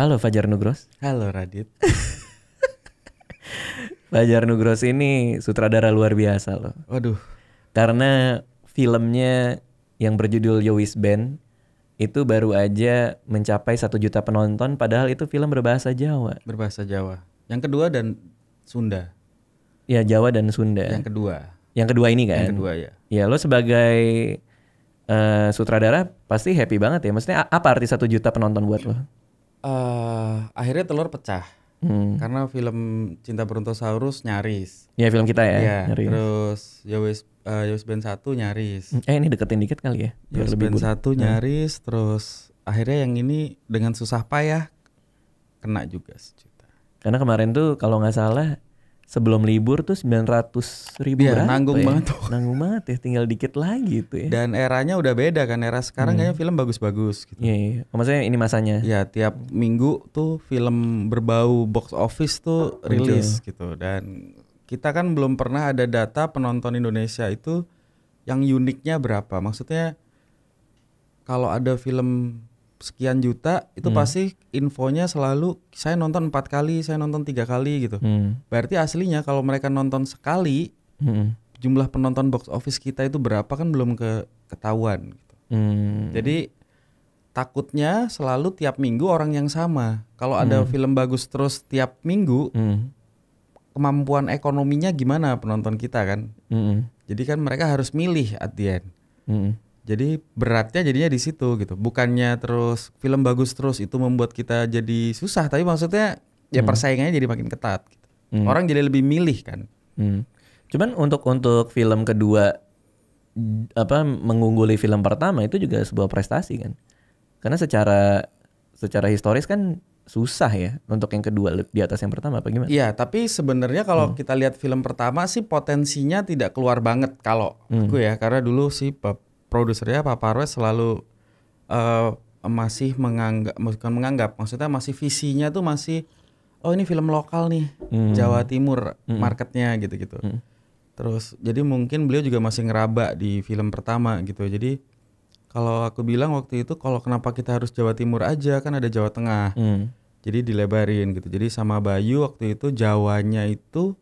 Halo Fajar Nugros. Halo Radit. Fajar Nugros ini sutradara luar biasa loh. Waduh. Karena filmnya yang berjudul Yowis Band itu baru aja mencapai 1 juta penonton, padahal itu film berbahasa Jawa. Berbahasa Jawa. Yang kedua dan Sunda. Ya, Jawa dan Sunda. Yang kedua. Yang kedua ini kan? Yang kedua ya. Ya, lo sebagai sutradara pasti happy banget ya. Maksudnya apa arti 1 juta penonton buat lo? Akhirnya telur pecah. Karena film Cinta Brontosaurus nyaris. Ya, film kita ya. Iya. Nyaris. Terus Yowis Band 1 nyaris. Ini deketin dikit kali ya. Biar Yowis lebih Band 1 nyaris. Terus akhirnya yang ini dengan susah payah kena juga 1 juta. Karena kemarin tuh kalau nggak salah sebelum libur tuh 900.000 Iya, berapa nanggung ya? banget tuh. Nanggung banget ya, tinggal dikit lagi tuh ya. Dan eranya udah beda kan. Era sekarang kayaknya film bagus-bagus gitu. Iya, iya. Maksudnya ini masanya. Ya tiap minggu tuh film berbau box office tuh rilis gitu. Dan kita kan belum pernah ada data penonton Indonesia itu yang uniknya berapa. Maksudnya kalau ada film sekian juta itu pasti infonya selalu saya nonton 4 kali, saya nonton 3 kali gitu. Berarti aslinya kalau mereka nonton sekali, jumlah penonton box office kita itu berapa kan belum ketahuan gitu. Jadi takutnya selalu tiap minggu orang yang sama. Kalau ada film bagus terus tiap minggu, kemampuan ekonominya gimana penonton kita kan? Jadi kan mereka harus milih at the end. Jadi beratnya jadinya di situ gitu. Bukannya terus film bagus terus itu membuat kita jadi susah, tapi maksudnya ya persaingannya jadi makin ketat gitu. Orang jadi lebih milih kan. Cuman untuk film kedua mengungguli film pertama itu juga sebuah prestasi kan. Karena secara historis kan susah ya untuk yang kedua di atas yang pertama, apa gimana? Iya, tapi sebenarnya kalau kita lihat film pertama sih potensinya tidak keluar banget kalau aku ya, karena dulu sih produsernya Pak Parwes selalu masih maksudnya masih visinya tuh masih ini film lokal nih, Jawa Timur marketnya gitu-gitu. Terus jadi mungkin beliau juga masih ngeraba di film pertama gitu. Jadi kalau aku bilang waktu itu kalau kenapa kita harus Jawa Timur aja, kan ada Jawa Tengah. Jadi dilebarin gitu. Jadi sama Bayu waktu itu Jawanya itu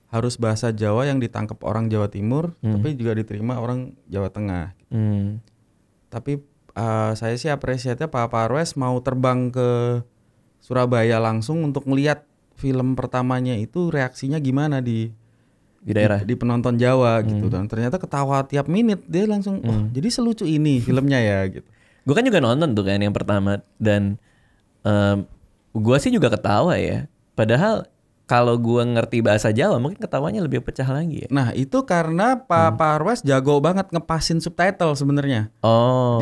harus bahasa Jawa yang ditangkap orang Jawa Timur, tapi juga diterima orang Jawa Tengah. Tapi saya sih apresiatnya Pak Parwes mau terbang ke Surabaya langsung untuk melihat film pertamanya itu reaksinya gimana di daerah, di penonton Jawa gitu. Dan ternyata ketawa tiap menit, dia langsung jadi selucu ini filmnya ya gitu. Gue kan juga nonton tuh kan yang pertama, dan gue sih juga ketawa ya. Padahal kalau gue ngerti bahasa Jawa mungkin ketawanya lebih pecah lagi ya. Nah itu karena Pak Parwes jago banget ngepasin subtitle sebenarnya.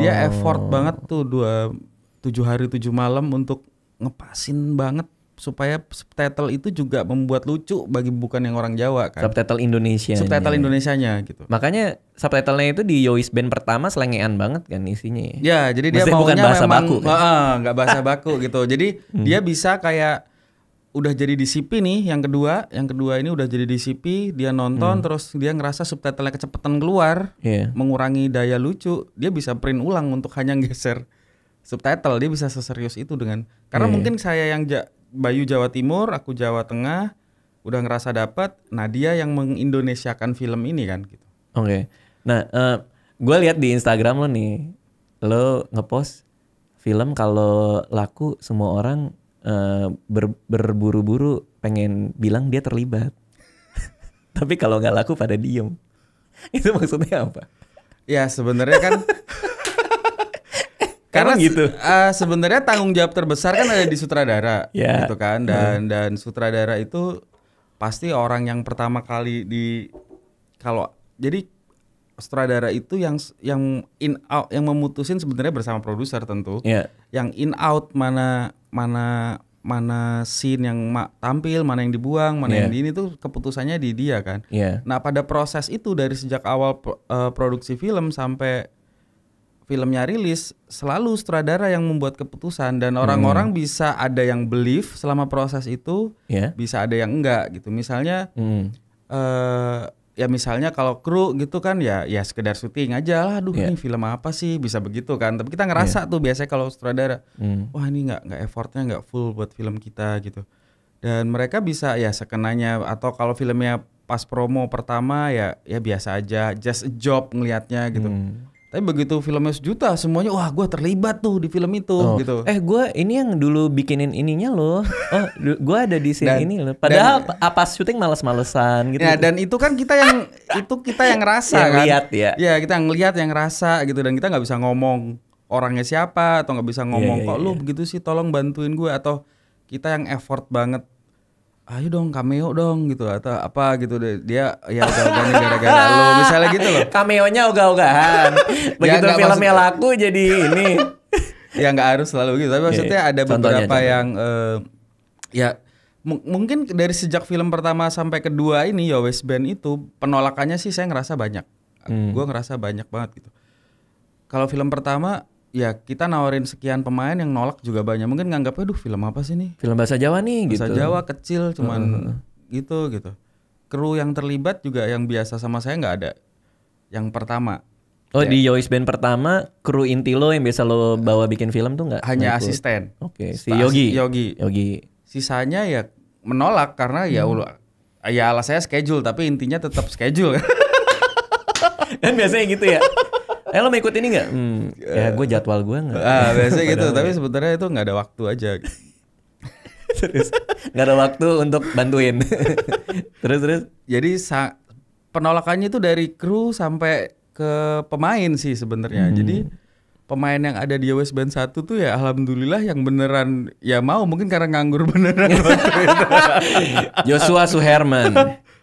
Dia effort banget tuh 7 hari 7 malam untuk ngepasin banget supaya subtitle itu juga membuat lucu bagi bukan yang orang Jawa kan. Subtitle Indonesia. Subtitle Indonesianya gitu. Makanya subtitlenya itu di Yowis Band pertama selengean banget kan isinya. Ya jadi dia maksudnya maunya bukan bahasa memang baku, kan? Nggak bahasa baku gitu. Jadi dia bisa kayak udah jadi DCP nih yang kedua ini udah jadi DCP, dia nonton terus dia ngerasa subtitlenya kecepatan keluar, mengurangi daya lucu, dia bisa print ulang untuk hanya geser subtitle. Dia bisa seserius itu dengan karena mungkin saya yang Bayu Jawa Timur, aku Jawa Tengah, udah ngerasa dapat. Nah dia yang mengindonesiakan film ini kan gitu. Oke. Nah gue lihat di Instagram lo nih, lo ngepost film kalau laku semua orang berburu-buru pengen bilang dia terlibat. Tapi kalau nggak laku pada diem. Itu maksudnya apa? Ya sebenarnya kan karena gitu. Sebenarnya tanggung jawab terbesar kan ada di sutradara, Ya. gitu kan. Dan sutradara itu pasti orang yang pertama kali jadi sutradara itu yang in out, yang memutusin sebenarnya bersama produser tentu. Yang in out mana scene yang tampil, mana yang dibuang, mana yang di ini tuh keputusannya di dia kan. Nah pada proses itu dari sejak awal produksi film sampai filmnya rilis selalu sutradara yang membuat keputusan, dan orang-orang bisa ada yang believe selama proses itu, bisa ada yang enggak gitu. Misalnya ya misalnya kalau kru gitu kan ya sekedar syuting aja lah, aduh Iya. ini film apa sih bisa begitu kan. Tapi kita ngerasa tuh biasanya kalau sutradara, wah ini nggak effortnya nggak full buat film kita gitu. Dan mereka bisa ya sekenanya, atau kalau filmnya pas promo pertama ya biasa aja, just a job ngelihatnya gitu. Tapi begitu filmnya sejuta semuanya, wah gue terlibat tuh di film itu gitu. Gue ini yang dulu bikinin ininya loh. Oh, gue ada di scene ini loh. Padahal pas syuting males-malesan gitu. Ya dan itu kan kita yang ngerasa Yang kan. lihat ya. Ya kita ngelihat, yang ngerasa gitu, dan kita nggak bisa ngomong orangnya siapa, atau nggak bisa ngomong kok lu begitu sih, tolong bantuin gue, atau kita yang effort banget, ayo dong cameo dong gitu, atau apa gitu deh. Dia ya ogah-ogahnya gara-gara lo misalnya gitu loh. Cameonya ogah-ogahan. Begitu nggak filmnya laku jadi ini. Ya nggak harus selalu gitu, tapi maksudnya ada beberapa Contohnya. yang ya mungkin dari sejak film pertama sampai kedua ini Yo West Band itu penolakannya sih saya ngerasa banyak. Gue ngerasa banyak banget gitu. Kalau film pertama ya kita nawarin sekian pemain, yang nolak juga banyak. Mungkin nganggapnya, duh film apa sih nih? Film bahasa Jawa nih Bahasa gitu. Jawa kecil cuman gitu. Kru yang terlibat juga yang biasa sama saya nggak ada. Yang pertama. Oh di Yois Band pertama kru inti lo yang biasa lo bawa bikin film tuh nggak? Hanya nggak ikut? asisten. Oke, si Yogi. Yogi. Sisanya ya menolak karena ya alasannya schedule, tapi intinya tetap schedule. Kan biasanya gitu ya. Lo mau ikut ini nggak? Ya gue jadwal gue nggak. Biasanya gitu, tapi sebenarnya itu nggak ada waktu aja. Terus nggak ada waktu untuk bantuin. terus. Jadi penolakannya itu dari kru sampai ke pemain sih sebenarnya. Jadi pemain yang ada di West Band 1 tuh ya alhamdulillah yang beneran ya mau, mungkin karena nganggur beneran waktu itu. Joshua Suherman.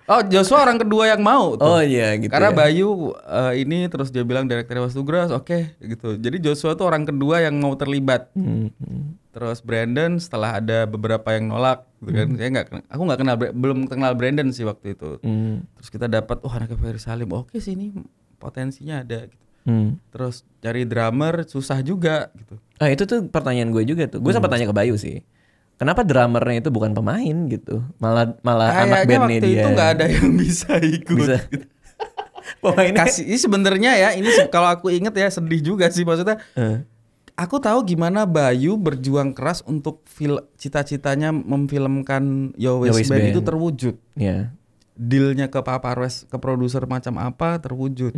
Oh, Joshua orang kedua yang mau tuh. Oh iya gitu. Karena ya. Bayu ini terus dia bilang direktur Wasdugras, oke gitu. Jadi Joshua tuh orang kedua yang mau terlibat. Terus Brandon setelah ada beberapa yang nolak gitu kan. Aku nggak kenal, belum kenal Brandon sih waktu itu. Terus kita dapat anaknya Ferry Salim. Oke sih, ini potensinya ada gitu. Terus cari drummer susah juga gitu. Itu tuh pertanyaan gue juga tuh. Gue sempat tanya ke Bayu sih. Kenapa drummernya itu bukan pemain gitu? Malah anak bandnya dia. Waktu itu nggak ada yang bisa ikut. Bisa. Pemainnya. Ini sebenarnya ya, ini kalau aku inget ya sedih juga sih maksudnya. Aku tahu gimana Bayu berjuang keras untuk cita-citanya memfilmkan Yo West Band itu terwujud. Iya. Dealnya ke Papa Arwes, ke produser macam apa terwujud.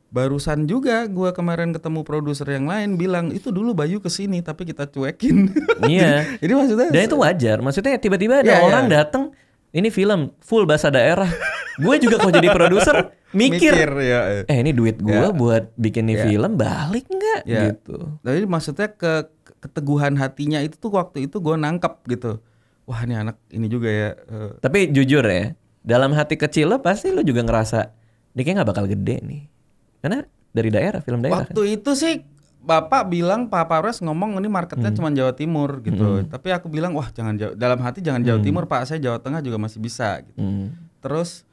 Barusan juga gue kemarin ketemu produser yang lain bilang itu dulu Bayu kesini tapi kita cuekin. Iya. Jadi maksudnya. Dan itu wajar. Maksudnya tiba-tiba ada orang datang, ini film full bahasa daerah. Gue juga kalau jadi produser mikir ya. ini duit gue buat bikin nih film balik nggak gitu. Tapi maksudnya keteguhan hatinya itu tuh waktu itu gue nangkep gitu. Wah ini anak ini juga ya. Tapi jujur ya, dalam hati kecil lo pasti lo juga ngerasa dia kayak nggak bakal gede nih. Karena dari daerah, film daerah. Waktu itu sih Bapak bilang, Pak Pares ngomong ini marketnya cuma Jawa Timur gitu. Tapi aku bilang wah jangan dalam hati jangan Jawa Timur Pak, saya Jawa Tengah juga masih bisa gitu. Terus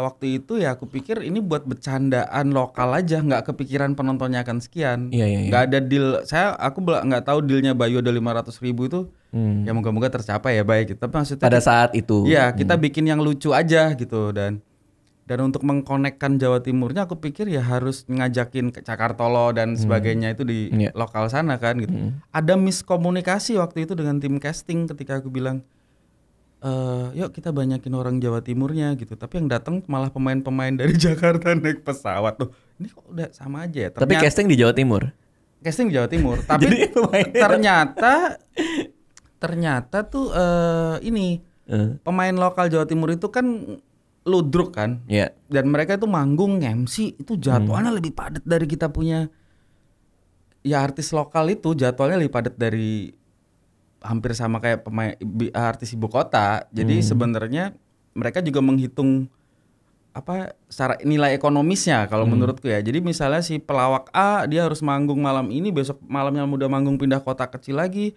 waktu itu ya aku pikir ini buat bercandaan lokal aja, nggak kepikiran penontonnya akan sekian. Nggak ada deal. Aku nggak tahu dealnya Bayu ada 500.000 itu. Ya moga-moga tercapai ya baik gitu. Tapi maksudnya pada saat itu. Iya kita bikin yang lucu aja gitu, dan untuk mengkonekkan Jawa Timurnya aku pikir ya harus ngajakin ke Cakartolo dan sebagainya itu di lokal sana kan gitu. Ada miskomunikasi waktu itu dengan tim casting ketika aku bilang yuk kita banyakin orang Jawa Timurnya gitu. Tapi yang datang malah pemain-pemain dari Jakarta naik pesawat tuh. Ini kok udah sama aja ya. Tapi casting di Jawa Timur. Casting di Jawa Timur. Tapi ternyata tuh ini pemain lokal Jawa Timur itu kan ludruk kan, dan mereka itu manggung MC itu jadwalnya lebih padat dari kita punya. Ya artis lokal itu jadwalnya lebih padat dari hampir sama kayak pemain artis ibu kota. Jadi sebenarnya mereka juga menghitung secara nilai ekonomisnya kalau menurutku ya. Jadi misalnya si pelawak A dia harus manggung malam ini, besok malamnya udah manggung pindah kota kecil lagi.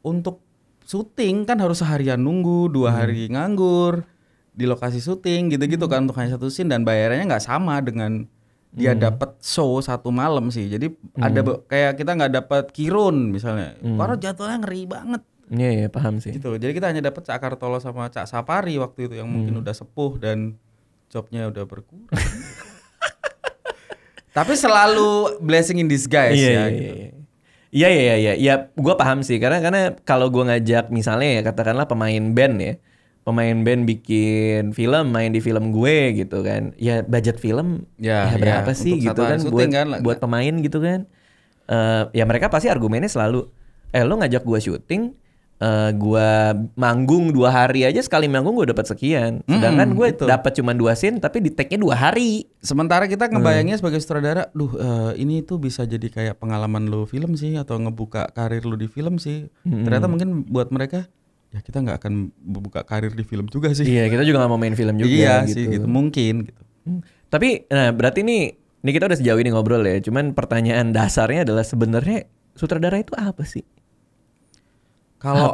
Untuk syuting kan harus seharian nunggu, 2 hari nganggur di lokasi syuting gitu-gitu kan untuk hanya satu scene, dan bayarannya nggak sama dengan dia dapat show 1 malam sih. Jadi ada kayak kita nggak dapat Kirun misalnya, karena jadwalnya ngeri banget. Iya paham sih. Gitu. Jadi kita hanya dapat Cak Kartolo sama Cak Sapari waktu itu yang mungkin udah sepuh dan jobnya udah berkurang. Tapi selalu blessing in disguise ya. Gitu. Iya. Ya, gue paham sih karena kalau gue ngajak misalnya ya katakanlah pemain band bikin film, main di film gue gitu kan. Ya budget film ya berapa sih gitu kan buat pemain gitu kan. Ya mereka pasti argumennya selalu lo ngajak gue syuting, gue manggung 2 hari aja, sekali manggung gue dapat sekian. Sedangkan gue dapat cuma 2 scene tapi di take-nya 2 hari. Sementara kita ngebayangnya sebagai sutradara, ini tuh bisa jadi kayak pengalaman lo film sih atau ngebuka karir lo di film sih. Ternyata mungkin buat mereka ya kita nggak akan membuka karir di film juga sih. Iya, kita juga nggak mau main film juga. Iya gitu. sih, gitu mungkin gitu. Tapi berarti ini kita udah sejauh ini ngobrol ya. Cuman pertanyaan dasarnya adalah sebenarnya sutradara itu apa sih? Kalau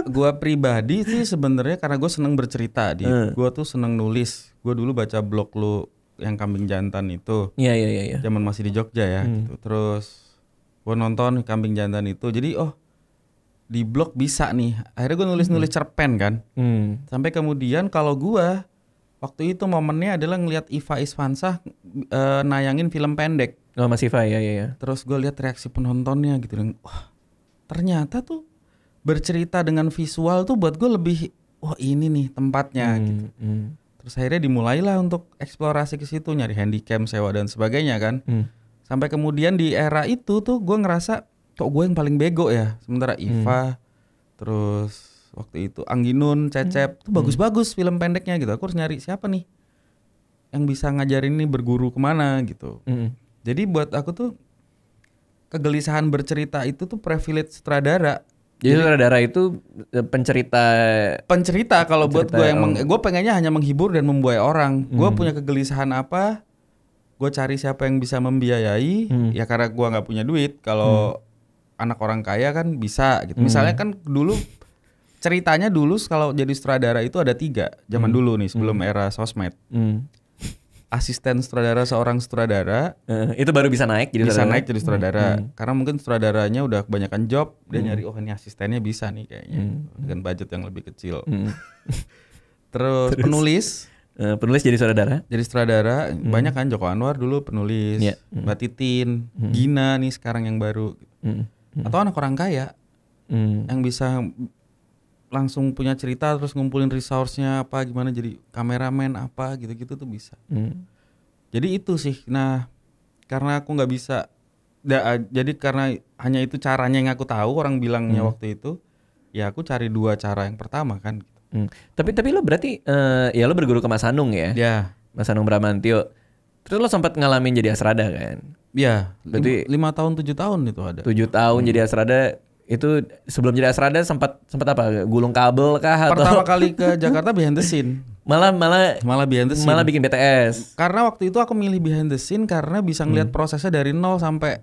gue pribadi sih sebenarnya karena gue seneng bercerita, gue tuh seneng nulis. Gue dulu baca blog lu yang Kambing Jantan itu. Iya. Zaman masih di Jogja ya. Gitu. Terus gue nonton Kambing Jantan itu. Jadi di blog bisa nih. Akhirnya gue nulis cerpen kan. Sampai kemudian kalau gue waktu itu momennya adalah ngelihat Iva Isfansah nayangin film pendek. Oh, Mas Iva ya. Terus gue lihat reaksi penontonnya gitu. Dan wah ternyata tuh bercerita dengan visual tuh buat gue lebih ini nih tempatnya gitu. Terus akhirnya dimulailah untuk eksplorasi ke situ, nyari handycam, sewa dan sebagainya kan. Sampai kemudian di era itu tuh gue ngerasa kok gue yang paling bego ya. Sementara Iva, terus waktu itu Angginun, Cecep tuh bagus-bagus film pendeknya gitu. Aku harus nyari siapa nih yang bisa ngajarin ini berguru kemana gitu. Jadi buat aku tuh kegelisahan bercerita itu tuh privilege sutradara. Jadi sutradara itu pencerita kalau buat gue gue pengennya hanya menghibur dan membuai orang. Gue punya kegelisahan apa, gue cari siapa yang bisa membiayai. Ya karena gue nggak punya duit. Kalau anak orang kaya kan bisa gitu. Misalnya kan dulu ceritanya kalau jadi sutradara itu ada 3 zaman dulu nih sebelum era sosmed. Asisten sutradara seorang sutradara itu baru bisa naik jadi sutradara. Karena mungkin sutradaranya udah kebanyakan job, dia nyari ini asistennya bisa nih kayaknya dengan budget yang lebih kecil. Terus penulis jadi sutradara banyak kan. Joko Anwar dulu penulis, Mbak Titin, Gina nih sekarang yang baru. Atau anak orang kaya yang bisa langsung punya cerita terus ngumpulin resource-nya apa gimana jadi kameramen apa gitu-gitu tuh bisa. Jadi itu sih. Nah, karena aku nggak bisa jadi karena hanya itu caranya yang aku tahu, orang bilangnya waktu itu, ya aku cari 2 cara yang pertama kan gitu. Tapi lo berarti ya lo berguru ke Mas Hanung ya? Ya. Mas Hanung Bramantyo. Terus lo sempat ngalamin jadi asrada kan? Iya. Berarti 5 tahun 7 tahun itu ada. 7 tahun jadi asrada. Itu sebelum jadi asrada sempat apa? Gulung kabel kah? Pertama kali ke Jakarta behind the scene. Malah behind the scene. Malah bikin BTS. Karena waktu itu aku milih behind the scene karena bisa ngeliat prosesnya dari nol sampai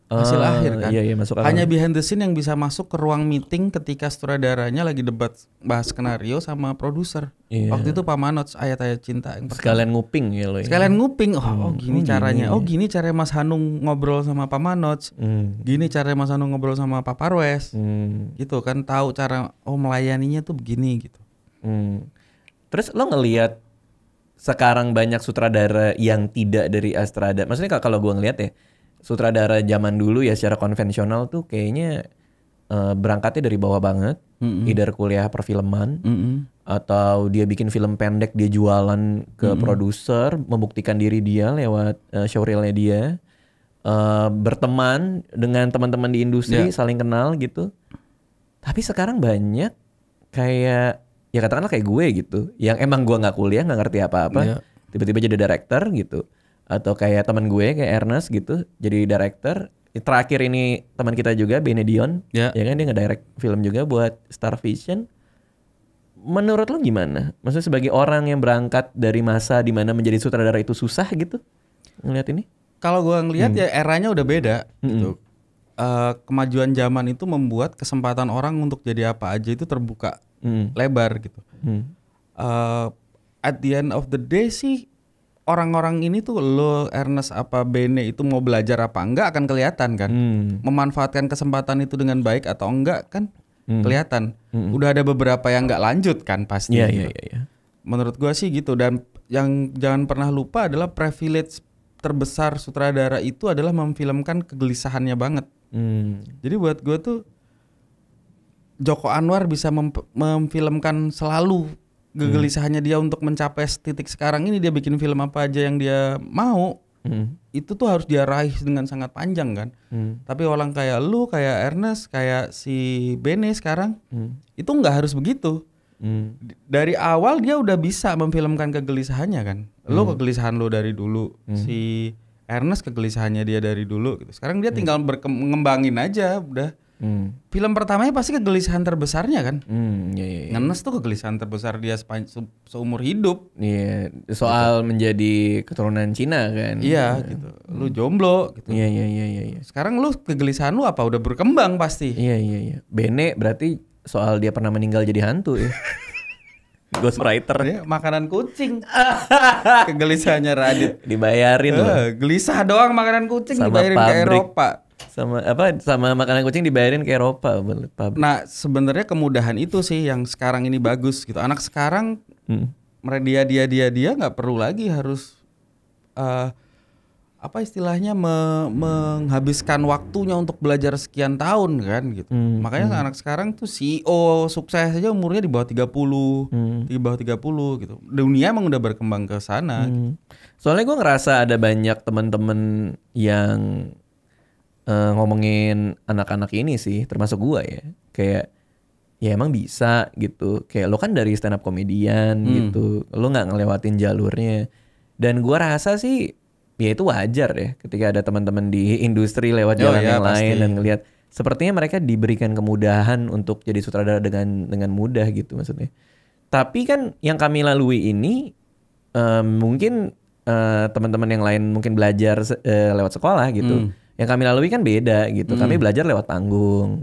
hasil akhir kan. Iya, masuk akal. Hanya behind the scene yang bisa masuk ke ruang meeting ketika sutradaranya lagi debat bahas skenario sama produser. Iya. Waktu itu Pak Manoj, Ayat-Ayat Cinta yang pertama. Sekalian nguping ya lo. Sekalian nguping. Gini caranya. Gini cara Mas Hanung ngobrol sama Pak Manoj. Gini cara Mas Hanung ngobrol sama Pak Parwes. Gitu kan, tahu cara melayaninya tuh begini gitu. Terus lo ngelihat sekarang banyak sutradara yang tidak dari Astrada. Maksudnya kalau gue ngelihat ya, sutradara zaman dulu ya secara konvensional tuh kayaknya berangkatnya dari bawah banget. Either kuliah perfilman atau dia bikin film pendek, dia jualan ke produser, membuktikan diri dia lewat showreelnya dia, berteman dengan teman-teman di industri, saling kenal gitu. Tapi sekarang banyak kayak ya katakanlah kayak gue gitu, yang emang gue nggak kuliah, nggak ngerti apa-apa, tiba-tiba jadi director gitu. Atau kayak teman gue kayak Ernest gitu jadi director. Terakhir ini teman kita juga Benedion, ya kan, dia ngedirect film juga buat Star Vision. Menurut lo gimana? Maksudnya sebagai orang yang berangkat dari masa di mana menjadi sutradara itu susah gitu ngelihat ini? Kalau gue ngelihat ya eranya udah beda gitu. Kemajuan zaman itu membuat kesempatan orang untuk jadi apa aja itu terbuka lebar gitu. At the end of the day sih, orang-orang ini tuh lo, Ernest apa Bene itu mau belajar apa enggak akan kelihatan kan. Memanfaatkan kesempatan itu dengan baik atau enggak kan kelihatan. Udah ada beberapa yang enggak lanjut kan pasti. Iya. Menurut gua sih gitu. Dan yang jangan pernah lupa adalah privilege terbesar sutradara itu adalah memfilmkan kegelisahannya banget. Jadi buat gue tuh Joko Anwar bisa memfilmkan selalu kegelisahannya dia untuk mencapai titik sekarang ini. Dia bikin film apa aja yang dia mau, itu tuh harus dia raih dengan sangat panjang kan. Tapi orang kayak lu, kayak Ernest, kayak si Bene sekarang, itu nggak harus begitu. Dari awal dia udah bisa memfilmkan kegelisahannya kan. Lu kegelisahan lu dari dulu, si Ernest kegelisahannya dia dari dulu gitu. Sekarang dia tinggal ngembangin aja udah. Film pertamanya pasti kegelisahan terbesarnya kan. Iya. Ernest tuh kegelisahan terbesar dia seumur hidup. Iya, soal gitu. Menjadi keturunan Cina kan. Iya gitu. Lu jomblo gitu. Iya. Sekarang lu kegelisahan lu apa? Udah berkembang pasti. Iya. Bene berarti soal dia pernah meninggal jadi hantu ya. Ghostwriter. Ya, makanan kucing. Kegelisahannya Radit. Dibayarin loh. Gelisah doang makanan kucing sama dibayarin pabrik, ke Eropa. Sama makanan kucing dibayarin ke Eropa. Nah, sebenarnya kemudahan itu sih yang sekarang ini bagus gitu. Anak sekarang dia nggak perlu lagi harus apa istilahnya menghabiskan waktunya untuk belajar sekian tahun kan gitu. Makanya anak sekarang tuh CEO sukses aja umurnya di bawah 30, di bawah 30 gitu. Dunia emang udah berkembang ke sana. Gitu. Soalnya gue ngerasa ada banyak teman-teman yang ngomongin anak-anak ini sih, termasuk gue ya. Kayak ya emang bisa gitu. Kayak lo kan dari stand up komedian gitu. Lo nggak ngelewatin jalurnya. Dan gue rasa sih ya itu wajar ya ketika ada teman-teman di industri lewat jalan yang lain dan ngelihat sepertinya mereka diberikan kemudahan untuk jadi sutradara dengan mudah gitu maksudnya. Tapi kan yang kami lalui ini mungkin teman-teman yang lain mungkin belajar lewat sekolah gitu. Yang kami lalui kan beda gitu. Kami belajar lewat panggung.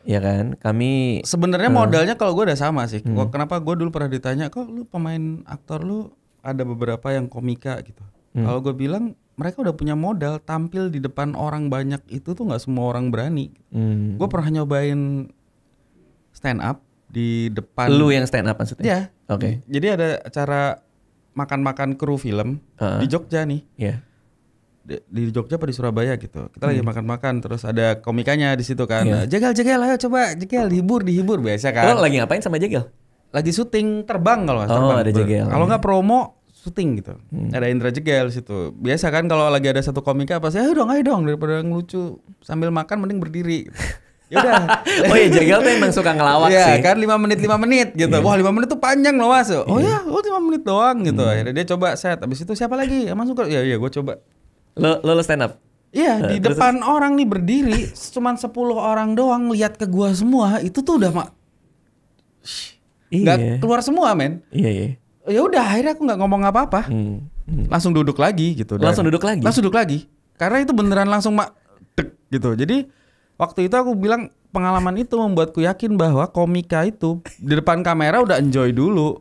Ya kan? Kami sebenarnya modalnya kalau gue udah sama sih. Kenapa gue dulu pernah ditanya, "Kok lu pemain aktor lu ada beberapa yang komika gitu." Kalau gue bilang mereka udah punya modal tampil di depan orang banyak itu tuh nggak semua orang berani. Gue pernah nyobain stand up di depan. Lu yang stand up maksudnya? Ya. Oke. Jadi ada acara makan-makan kru film di Jogja nih. Iya. Di Jogja apa di Surabaya gitu. Kita lagi makan-makan terus ada komikanya di situ kan. Jegal ayo coba Jegal dihibur biasa kan. Lo lagi ngapain sama Jegal? Lagi syuting terbang kalau nggak terbang. Ada Jegal. Kalau nggak promo syuting gitu. Ada Indra Jegal situ. Biasa kan kalau lagi ada satu komika pasti ayo dong daripada ngelucu sambil makan mending berdiri. Ya udah. Oh iya Jegal tuh emang suka ngelawak sih. Iya kan 5 menit gitu. Wah 5 menit tuh panjang loh Mas. Oh ya, 5 menit doang gitu. Akhirnya dia coba set. Habis itu siapa lagi? Emang suka? Iya gue coba. Lo stand up? Iya di depan orang nih berdiri cuman 10 orang doang lihat ke gua semua itu tuh udah nggak keluar semua men. Iya. Ya udah akhirnya aku nggak ngomong apa-apa. Langsung duduk lagi gitu. Langsung duduk lagi karena itu beneran langsung dek gitu. Jadi waktu itu aku bilang pengalaman itu membuatku yakin bahwa komika itu di depan kamera udah enjoy dulu.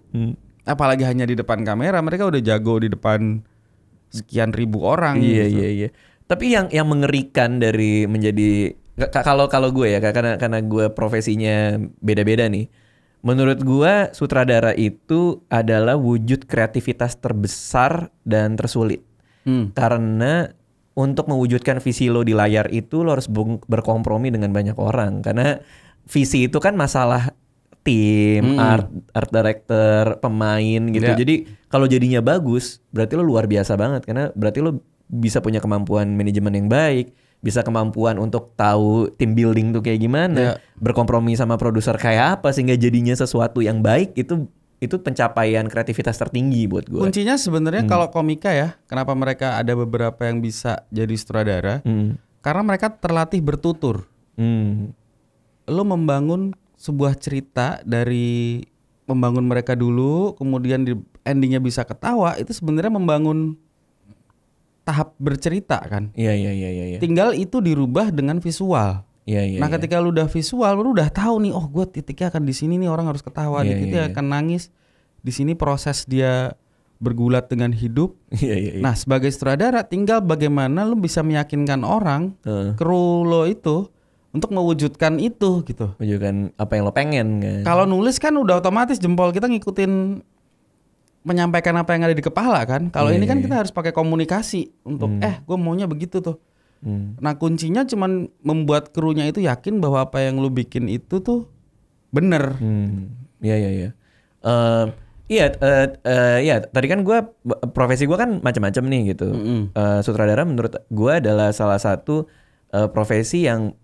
Apalagi hanya di depan kamera mereka udah jago di depan sekian ribu orang. Iya. Tapi yang mengerikan dari menjadi kalau gue ya karena gue profesinya beda-beda nih. Menurut gue sutradara itu adalah wujud kreativitas terbesar dan tersulit. Karena untuk mewujudkan visi lo di layar itu lo harus berkompromi dengan banyak orang. Karena visi itu kan masalah tim, art director, pemain gitu. Yeah. Jadi kalau jadinya bagus, berarti lo luar biasa banget karena berarti lo bisa punya kemampuan manajemen yang baik, bisa kemampuan untuk tahu tim building tuh kayak gimana, berkompromi sama produser kayak apa sehingga jadinya sesuatu yang baik itu pencapaian kreativitas tertinggi buat gue. Kuncinya sebenarnya kalau komika ya, kenapa mereka ada beberapa yang bisa jadi sutradara? Karena mereka terlatih bertutur. Lo membangun sebuah cerita dari membangun mereka dulu, kemudian di endingnya bisa ketawa, itu sebenarnya membangun tahap bercerita kan. Iya. Tinggal itu dirubah dengan visual. Iya. Nah ketika lu udah visual, lu udah tahu nih, oh gue titiknya akan di sini nih orang harus ketawa, di titiknya akan nangis. Di sini proses dia bergulat dengan hidup. Iya. Nah sebagai sutradara, tinggal bagaimana lu bisa meyakinkan orang, kru lo itu untuk mewujudkan itu gitu. Mewujudkan apa yang lo pengen kan. Kalau nulis kan udah otomatis jempol kita ngikutin menyampaikan apa yang ada di kepala kan. Kalau Iya, ini kan iya. kita harus pakai komunikasi untuk gue maunya begitu tuh. Nah kuncinya cuman membuat krunya itu yakin bahwa apa yang lu bikin itu tuh bener. Iya iya iya. Iya, tadi kan profesi gue kan macam-macam nih gitu. Sutradara menurut gue adalah salah satu profesi yang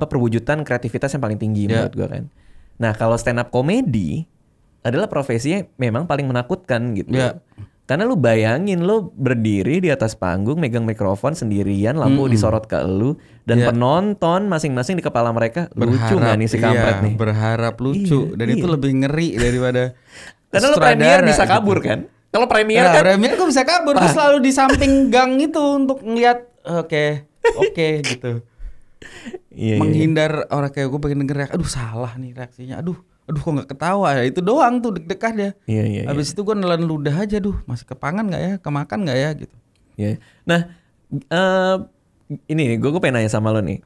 perwujudan kreativitas yang paling tinggi menurut gue kan. Nah kalau stand up comedy adalah profesinya memang paling menakutkan gitu. Karena lu bayangin lu berdiri di atas panggung megang mikrofon sendirian, lampu disorot ke lu dan penonton masing-masing di kepala mereka lucu nggak nih si kampret nih? Berharap lucu dan itu lebih ngeri daripada karena lu premier bisa kabur gitu. Kan? Kalau premier kan premier kok bisa kabur terus selalu di samping gang itu untuk ngeliat oke gitu. Menghindar orang kayak gue pengen denger aduh salah nih reaksinya, aduh kok nggak ketawa ya, itu doang tuh deg-degan ya. Habis itu gue nelan ludah aja, masih kepangan nggak ya, kemakan nggak ya gitu. Nah ini gue pengen nanya sama lo nih,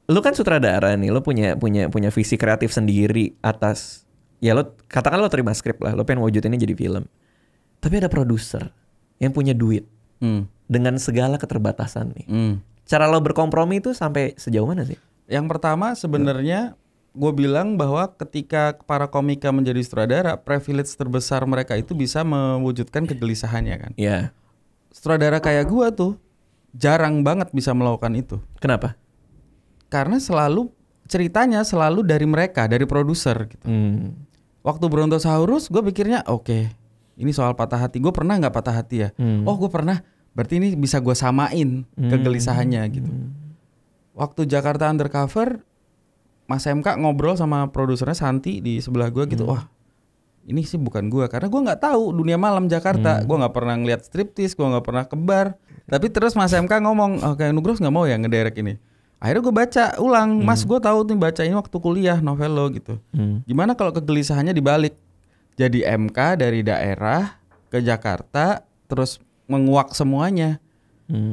lo kan sutradara nih, lo punya visi kreatif sendiri atas ya lo katakan lo terima skrip lah, lo pengen wujudinnya jadi film, tapi ada produser yang punya duit dengan segala keterbatasan nih. Cara lo berkompromi itu sampai sejauh mana sih? Yang pertama sebenarnya gue bilang bahwa ketika para komika menjadi sutradara, privilege terbesar mereka itu bisa mewujudkan kegelisahannya kan. Iya. Sutradara kayak gue tuh jarang banget bisa melakukan itu. Kenapa? Karena ceritanya selalu dari mereka, dari produser gitu. Waktu Brontosaurus gue pikirnya oke, ini soal patah hati. Gue pernah nggak patah hati ya? Oh gue pernah. Berarti ini bisa gue samain kegelisahannya gitu. Waktu Jakarta Undercover, Mas MK ngobrol sama produsernya Santi di sebelah gue gitu. Wah ini sih bukan gue, karena gue nggak tahu dunia malam Jakarta. Gue nggak pernah ngeliat striptis, gue nggak pernah ke bar. Tapi terus Mas MK ngomong, kayak Nugros nggak mau ya ngederek ini. Akhirnya gue baca ulang, Mas gue tahu tuh baca ini waktu kuliah novel lo gitu. Gimana kalau kegelisahannya dibalik? Jadi MK dari daerah ke Jakarta terus menguak semuanya.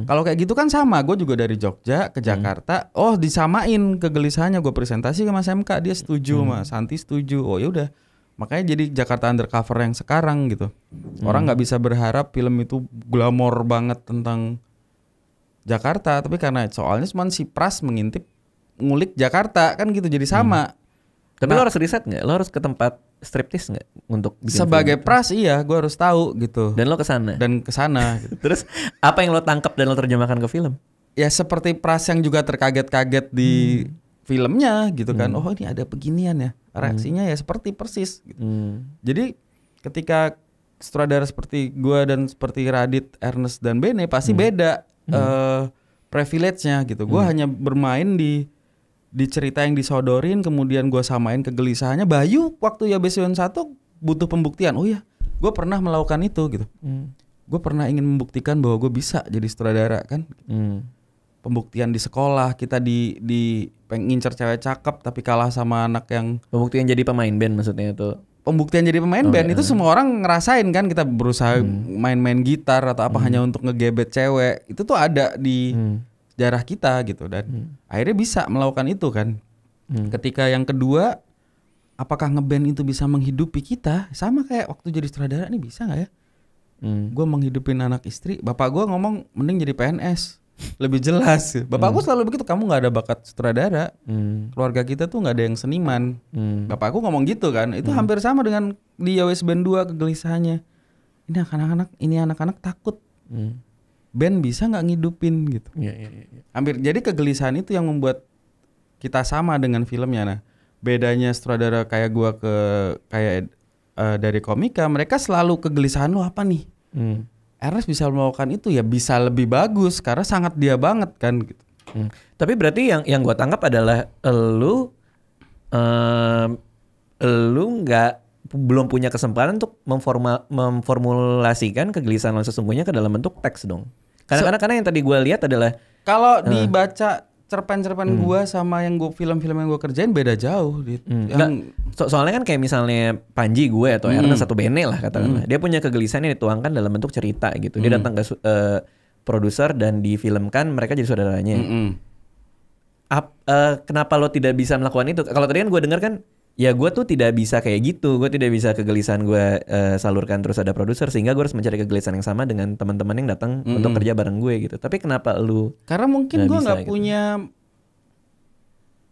Kalau kayak gitu kan sama, gue juga dari Jogja ke Jakarta, disamain kegelisahannya, gue presentasi ke Mas MK, dia setuju, Mas Santi setuju, oh ya udah, makanya jadi Jakarta Undercover yang sekarang gitu. Orang nggak bisa berharap film itu glamor banget tentang Jakarta, tapi karena soalnya cuma si Pras mengintip ngulik Jakarta kan gitu, jadi sama. Tapi lo harus riset nggak? Lo harus ke tempat striptis nggak untuk bikin sebagai film? Pras iya, gue harus tahu gitu. Dan lo kesana. Gitu. Terus apa yang lo tangkap dan lo terjemahkan ke film? Ya seperti Pras yang juga terkaget-kaget di filmnya gitu kan. Oh ini ada beginian ya. Reaksinya ya seperti persis gitu. Jadi ketika sutradara seperti gue dan seperti Radit, Ernest dan Bene pasti beda privilege-nya gitu. Gue hanya bermain di cerita yang disodorin, kemudian gue samain kegelisahannya. Bayu waktu YBCN 1 butuh pembuktian. Oh ya, gue pernah melakukan itu gitu. Gue pernah ingin membuktikan bahwa gue bisa jadi sutradara kan. Pembuktian di sekolah, kita di ngincer cewek cakep tapi kalah sama anak yang... Pembuktian jadi pemain band maksudnya itu? Pembuktian jadi pemain band itu semua orang ngerasain kan. Kita berusaha main-main gitar atau apa hanya untuk ngegebet cewek. Itu tuh ada di... sejarah kita gitu dan akhirnya bisa melakukan itu kan. Ketika yang kedua, apakah ngeband itu bisa menghidupi kita? Sama kayak waktu jadi sutradara, nih bisa nggak ya? Gue menghidupin anak istri. Bapak gue ngomong mending jadi PNS, lebih jelas. Bapak gue selalu begitu, kamu nggak ada bakat sutradara. Keluarga kita tuh nggak ada yang seniman. Bapak aku ngomong gitu kan. Itu hampir sama dengan di Yowes Band 2 kegelisahannya. Ini anak-anak takut. Band bisa nggak ngidupin gitu. Hampir jadi kegelisahan itu yang membuat kita sama dengan filmnya. Nah, bedanya sutradara kayak gua dari komika, mereka selalu kegelisahan lo apa nih? Ernest bisa melakukan itu ya bisa lebih bagus karena sangat dia banget kan gitu. Tapi berarti yang gua tangkap adalah lu belum punya kesempatan untuk memformulasikan kegelisahan lo sesungguhnya ke dalam bentuk teks dong. Karena yang tadi gue lihat adalah kalau dibaca cerpen-cerpen gue sama yang gue film-film yang gue kerjain beda jauh. Soalnya kan kayak misalnya Panji gue atau Ernest atau Bene lah katakanlah, dia punya kegelisahan yang dituangkan dalam bentuk cerita gitu. Dia datang ke produser dan difilmkan, mereka jadi saudaranya. Kenapa lo tidak bisa melakukan itu? Kalau tadi kan gue dengar kan ya gue tuh tidak bisa kayak gitu. Gue tidak bisa kegelisahan gue salurkan terus ada produser, sehingga gue harus mencari kegelisahan yang sama dengan teman-teman yang datang untuk kerja bareng gue gitu. Tapi kenapa lu? Karena mungkin gue nggak gitu punya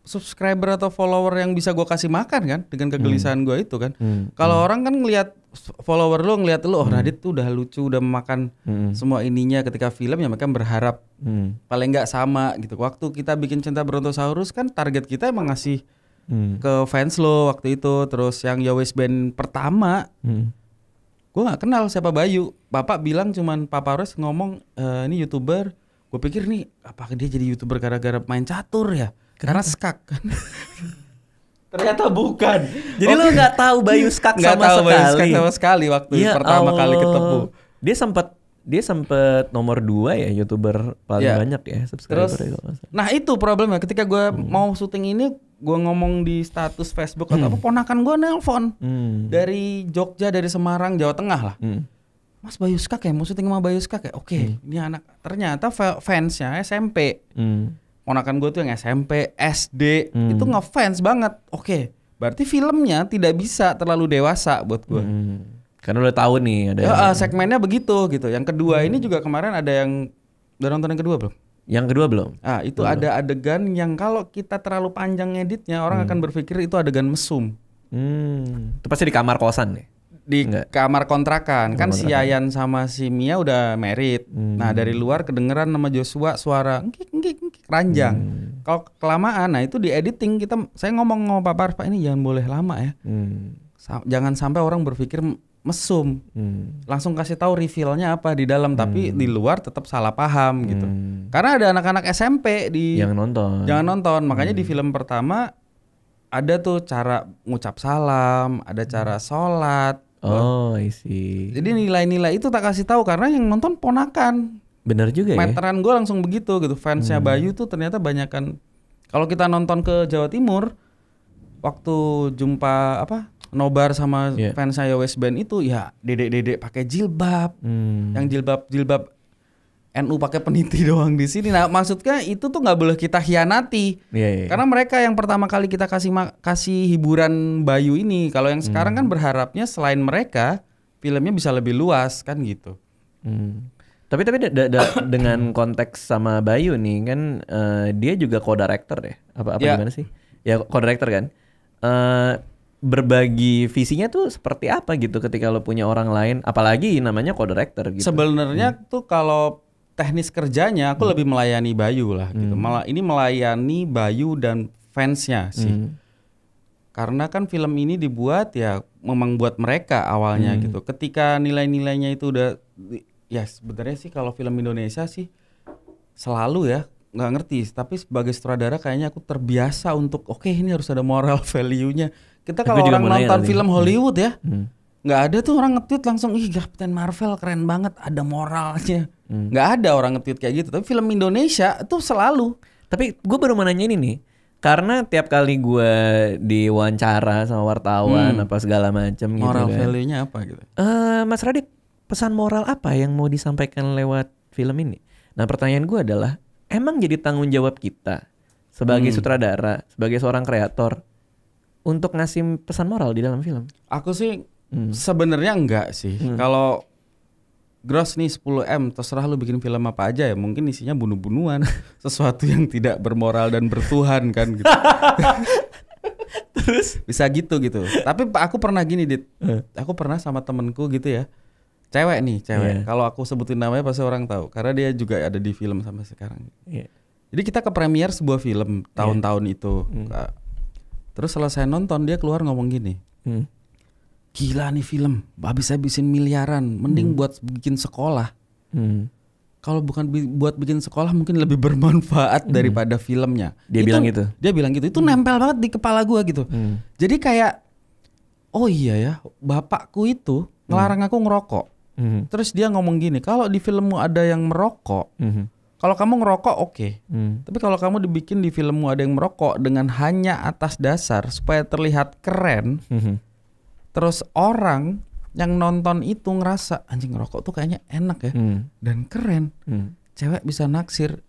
subscriber atau follower yang bisa gue kasih makan kan dengan kegelisahan gue itu kan. Kalau orang kan ngelihat follower lu, ngelihat lu, oh Radit tuh udah lucu, udah memakan semua ininya ketika film, ya mereka berharap paling nggak sama gitu. Waktu kita bikin Cinta Brontosaurus kan target kita emang ngasih ke fans lo waktu itu. Terus yang Yowes Band pertama, gue nggak kenal siapa Bayu. Bapak bilang cuman Papa Res ngomong ini YouTuber. Gue pikir nih apakah dia jadi YouTuber gara-gara main catur ya? Karena skak kan. Ternyata bukan. Jadi lo nggak tahu Bayu skak sama sekali. Bayu skak sama sekali waktu pertama kali ketemu. Dia sempat nomor 2 ya YouTuber paling banyak ya subscriber. Terus, nah itu problemnya ketika gue mau syuting ini, gue ngomong di status Facebook atau apa, ponakan gue nelpon dari Jogja, dari Semarang, Jawa Tengah lah. Mas Bayu Skak ya, mau syuting sama Bayu Skak ya? Oke, ini anak, ternyata fansnya SMP. Ponakan gue tuh yang SMP, SD, itu ngefans banget. Oke, berarti filmnya tidak bisa terlalu dewasa buat gue. Karena udah tahu nih ada segmennya begitu gitu. Yang kedua ini juga kemarin ada yang udah nonton yang kedua belum? Yang kedua belum. Itu belum. Ada adegan yang kalau kita terlalu panjang ngeditnya, orang akan berpikir itu adegan mesum. Itu pasti di kamar kosan nih. Di kamar kontrakan. Kan si Yayan sama si Mia udah married. Nah dari luar kedengeran nama Joshua suara ngik ranjang. Kalau kelamaan, nah itu di editing saya ngomong sama Pak ini jangan boleh lama ya. Jangan sampai orang berpikir mesum. Langsung kasih tahu reveal-nya apa di dalam, tapi di luar tetap salah paham gitu. Karena ada anak-anak SMP yang nonton. Jangan nonton. Makanya di film pertama ada tuh cara ngucap salam, ada cara sholat. Oh, I see. Jadi nilai-nilai itu tak kasih tahu karena yang nonton ponakan. Bener juga ya. Meteran gue langsung begitu gitu. Fansnya Bayu tuh ternyata banyakan. Kalau kita nonton ke Jawa Timur, waktu jumpa nobar sama fansnya Yowes Band itu ya dedek-dedek pakai jilbab, yang jilbab NU pakai peniti doang di sini. Nah maksudnya itu tuh nggak boleh kita hianati, karena mereka yang pertama kali kita kasih hiburan Bayu ini. Kalau yang sekarang kan berharapnya selain mereka filmnya bisa lebih luas kan gitu. Tapi dengan konteks sama Bayu nih kan dia juga co-director deh. Apa gimana sih? Ya co-director kan. Berbagi visinya tuh seperti apa gitu ketika lo punya orang lain, apalagi namanya co-director gitu. Sebenarnya tuh kalau teknis kerjanya aku lebih melayani Bayu lah gitu. Malah ini melayani Bayu dan fansnya sih. Karena kan film ini dibuat ya memang buat mereka awalnya gitu. Ketika nilai-nilainya itu udah ya sebenarnya sih kalau film Indonesia sih selalu ya nggak ngerti, tapi sebagai sutradara kayaknya aku terbiasa untuk ini harus ada moral value-nya. Kita kalau orang nonton film Hollywood ya, nggak ada tuh orang nge-tweet langsung Captain Marvel keren banget, ada moralnya. Nggak ada orang nge-tweet kayak gitu. Tapi film Indonesia itu selalu. Tapi gue baru mau nanya ini nih, karena tiap kali gue diwawancara sama wartawan apa segala macam gitu moral kan. value-nya apa gitu? Mas Radit, pesan moral apa yang mau disampaikan lewat film ini? Nah pertanyaan gue adalah, emang jadi tanggung jawab kita sebagai sutradara, sebagai seorang kreator untuk ngasih pesan moral di dalam film? Aku sih sebenarnya enggak sih. Kalau gross nih 10M, terserah lu bikin film apa aja ya. Mungkin isinya bunuh-bunuhan, sesuatu yang tidak bermoral dan bertuhan kan gitu. Terus bisa gitu. Tapi aku pernah gini, Dit. Aku pernah sama temenku gitu ya. Cewek. Kalau aku sebutin namanya pasti orang tahu karena dia juga ada di film sampai sekarang. Jadi kita ke premier sebuah film tahun-tahun itu. Terus selesai nonton dia keluar ngomong gini. Gila nih film, habis-habisin miliaran, mending buat bikin sekolah. Kalau bukan buat bikin sekolah mungkin lebih bermanfaat daripada filmnya. Dia bilang gitu. Dia bilang gitu. Itu nempel banget di kepala gua gitu. Jadi kayak oh iya ya, bapakku itu ngelarang aku ngerokok. Terus dia ngomong gini, kalau di filmmu ada yang merokok, kalau kamu ngerokok oke. Tapi kalau kamu dibikin di filmmu ada yang merokok dengan hanya atas dasar supaya terlihat keren, terus orang yang nonton itu ngerasa anjing ngerokok tuh kayaknya enak ya dan keren, cewek bisa naksir,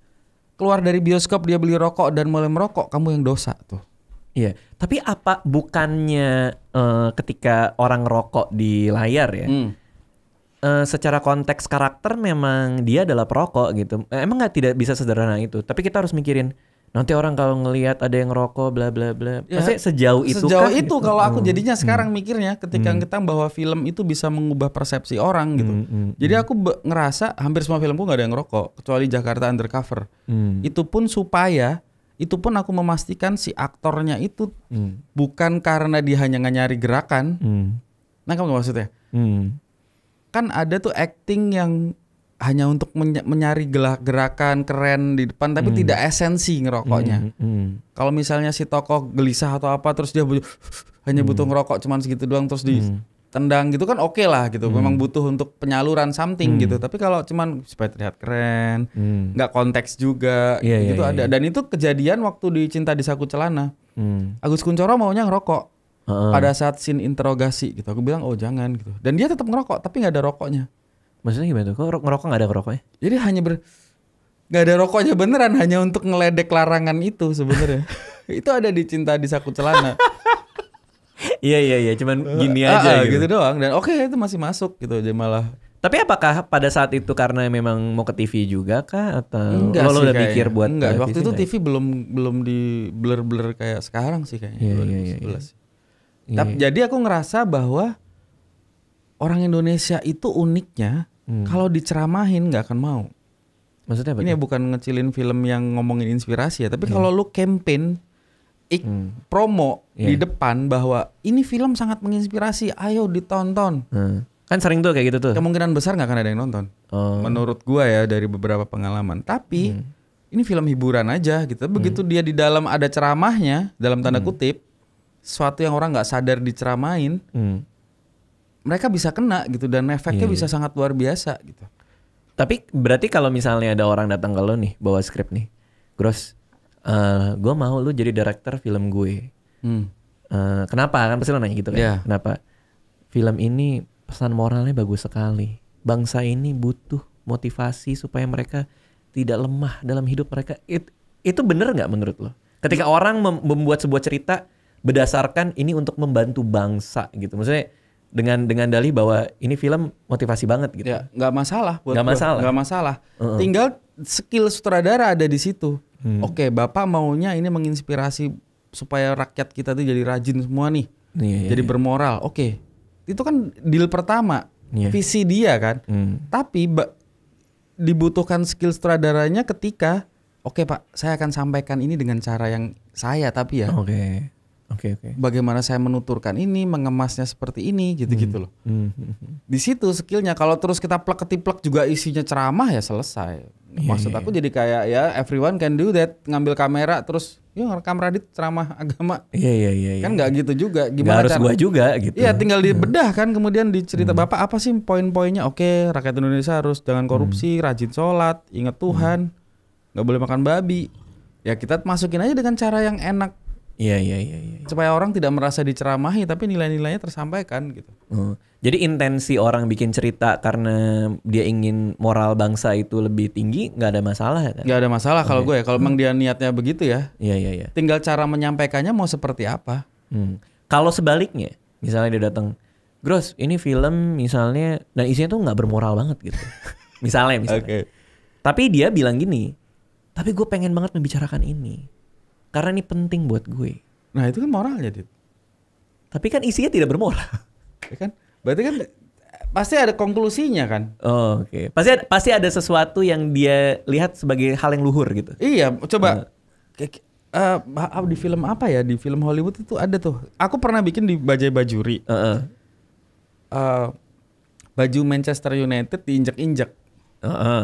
keluar dari bioskop dia beli rokok dan mulai merokok, kamu yang dosa tuh. Iya, tapi apa bukannya ketika orang ngerokok di layar ya, secara konteks karakter memang dia adalah perokok gitu. Emang tidak bisa sederhana itu. Tapi kita harus mikirin nanti orang kalau ngelihat ada yang ngerokok bla bla bla. Ya, maksudnya sejauh itu sejauh kan? itu Gitu? kalau aku jadinya sekarang mikirnya ketika kita bahwa film itu bisa mengubah persepsi orang gitu. Jadi aku ngerasa hampir semua filmku nggak ada yang ngerokok kecuali Jakarta Undercover. Itu pun aku memastikan si aktornya itu bukan karena dia hanya nyari gerakan. Nah, kamu nggak maksudnya? Kan ada tuh acting yang hanya untuk menyari gerakan keren di depan, tapi tidak esensi ngerokoknya. Kalau misalnya si tokoh gelisah atau apa, terus dia hanya butuh ngerokok cuman segitu doang, terus ditendang gitu kan oke lah gitu. Memang butuh untuk penyaluran something gitu. Tapi kalau cuman supaya terlihat keren, nggak konteks juga, gitu ada. Dan itu kejadian waktu di Cinta di Saku Celana. Agus Kuncoro maunya ngerokok pada saat scene interogasi gitu. Aku bilang oh jangan gitu. Dan dia tetap ngerokok, tapi nggak ada rokoknya. Maksudnya gimana tuh? Kok ngerokok nggak ada rokoknya? Jadi hanya nggak ada rokoknya beneran, hanya untuk ngeledek larangan itu sebenarnya. Itu ada di Cinta di Saku Celana. Iya, cuman gini aja gitu doang. Dan oke, itu masih masuk gitu aja malah. Tapi apakah pada saat itu karena memang mau ke TV juga kah atau lo udah mikir buat enggak, TV waktu itu TV belum di blur kayak sekarang sih kayaknya. Iya. Tapi jadi aku ngerasa bahwa orang Indonesia itu uniknya kalau diceramahin nggak akan mau. Maksudnya apa? Ini bukan ngecilin film yang ngomongin inspirasi ya, tapi kalau lu campaign promo di depan bahwa ini film sangat menginspirasi, ayo ditonton. Kan sering tuh kayak gitu tuh. Kemungkinan besar nggak akan ada yang nonton. Menurut gua ya dari beberapa pengalaman. Tapi ini film hiburan aja gitu. Begitu dia di dalam ada ceramahnya dalam tanda kutip, sesuatu yang orang nggak sadar diceramain. Mereka bisa kena gitu dan efeknya bisa sangat luar biasa gitu. Tapi berarti kalau misalnya ada orang datang ke lo nih bawa skrip nih, Gros, gue mau lu jadi director film gue. Kenapa? Kan pasti lo nanya gitu kan? Yeah. Kenapa? Film ini pesan moralnya bagus sekali. Bangsa ini butuh motivasi supaya mereka tidak lemah dalam hidup mereka. Itu bener nggak menurut lo? Ketika orang membuat sebuah cerita berdasarkan ini untuk membantu bangsa gitu, maksudnya dengan dalih bahwa ini film motivasi banget gitu. Ya, nggak masalah buat nggak masalah. Tinggal skill sutradara ada di situ. Oke, Bapak maunya ini menginspirasi supaya rakyat kita tuh jadi rajin semua nih. Jadi bermoral. Oke. Itu kan deal pertama. Visi dia kan. Tapi dibutuhkan skill sutradaranya ketika oke, Pak, saya akan sampaikan ini dengan cara yang saya tapi ya. Oke. Bagaimana saya menuturkan ini, mengemasnya seperti ini, gitu-gitu loh. Di situ skillnya. Kalau terus kita plek-ketiplek juga isinya ceramah ya selesai. Maksud aku jadi kayak ya everyone can do that. Ngambil kamera terus yuk rekam Radit ceramah agama. Iya. Kan nggak gitu juga. Gak Gimana harus gua juga gitu. Iya, tinggal dibedah kan kemudian dicerita Bapak apa sih poin-poinnya. Oke, rakyat Indonesia harus jangan korupsi, rajin sholat, ingat Tuhan, nggak boleh makan babi. Ya kita masukin aja dengan cara yang enak. Iya. Supaya orang tidak merasa diceramahi tapi nilai-nilainya tersampaikan gitu. Jadi intensi orang bikin cerita karena dia ingin moral bangsa itu lebih tinggi nggak ada masalah kan? Nggak ada masalah kalau gue ya. Kalau memang dia niatnya begitu ya. Iya. Tinggal cara menyampaikannya mau seperti apa. Kalau sebaliknya, misalnya dia datang, Gros, ini film misalnya, dan isinya tuh nggak bermoral banget gitu. misalnya. Okay. Tapi dia bilang gini, tapi gue pengen banget membicarakan ini. Karena ini penting buat gue. Nah itu kan moralnya, Dit. Tapi kan isinya tidak bermoral. Ya kan? Berarti kan pasti ada konklusinya kan? Oke. Pasti ada sesuatu yang dia lihat sebagai hal yang luhur gitu. Iya, coba di film apa ya? Di film Hollywood itu ada tuh. Aku pernah bikin di Bajai Bajuri. Baju Manchester United diinjek-injek.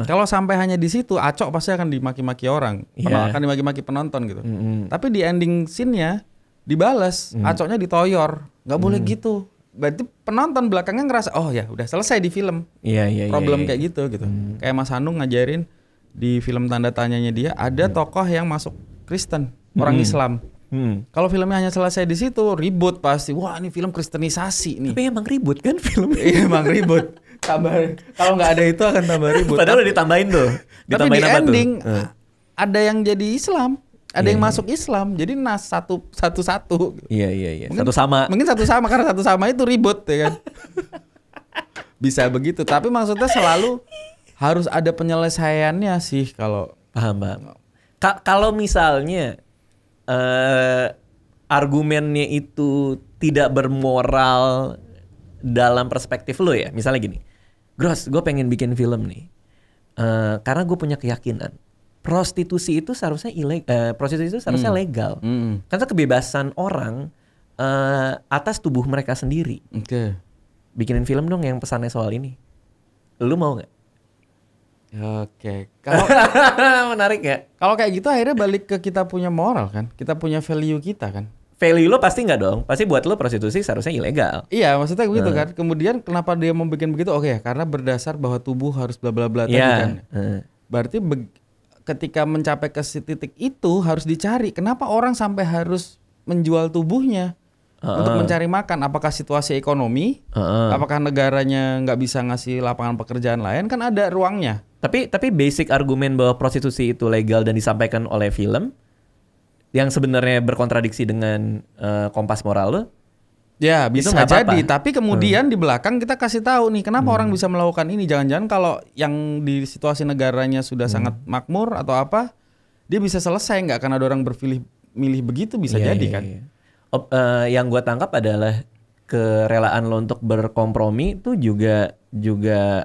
Kalau sampai hanya di situ, Acok pasti akan dimaki-maki orang, akan dimaki-maki penonton gitu. Tapi di ending scene-nya dibalas, Acoknya ditoyor, nggak boleh gitu. Berarti penonton belakangnya ngerasa, oh ya udah selesai di film. Problem kayak gitu. Kayak Mas Hanung ngajarin di film Tanda Tanyanya dia, ada tokoh yang masuk Kristen, orang Islam. Kalau filmnya hanya selesai di situ, ribut pasti. Wah, ini film kristenisasi nih. Tapi emang ribut kan filmnya? Iya, emang ribut. Kalau nggak ada itu akan tambah ribut. Padahal udah ditambahin tuh. Tapi di ending ada yang jadi Islam. Ada yang masuk Islam, jadi nas satu-satu. Iya. Satu sama. Mungkin satu sama karena satu sama itu ribut ya kan. Bisa begitu, tapi maksudnya selalu harus ada penyelesaiannya sih kalau paham. Kalau misalnya argumennya itu tidak bermoral dalam perspektif lo ya, misalnya gini, Gross, gue pengen bikin film nih, karena gue punya keyakinan prostitusi itu seharusnya legal, karena kebebasan orang atas tubuh mereka sendiri. Oke. Bikinin film dong yang pesannya soal ini, lu mau nggak? Oke. Kalau menarik ya. Kalau kayak gitu akhirnya balik ke kita punya moral kan, kita punya value kita kan. Value lo pasti nggak dong, pasti buat lo prostitusi seharusnya ilegal. Iya, maksudnya begitu kan. Kemudian kenapa dia mau bikin begitu? Oke, karena berdasar bahwa tubuh harus bla bla bla tadi kan. Berarti ketika mencapai ke titik itu harus dicari kenapa orang sampai harus menjual tubuhnya untuk mencari makan. Apakah situasi ekonomi? Apakah negaranya nggak bisa ngasih lapangan pekerjaan lain? Kan ada ruangnya. Tapi basic argumen bahwa prostitusi itu legal dan disampaikan oleh film yang sebenarnya berkontradiksi dengan kompas moral lo. Ya bisa jadi, tapi kemudian di belakang kita kasih tahu nih kenapa orang bisa melakukan ini. Jangan-jangan kalau yang di situasi negaranya sudah sangat makmur atau apa, dia bisa selesai, nggak akan ada orang milih begitu, bisa jadi kan. Yang gue tangkap adalah kerelaan lo untuk berkompromi itu juga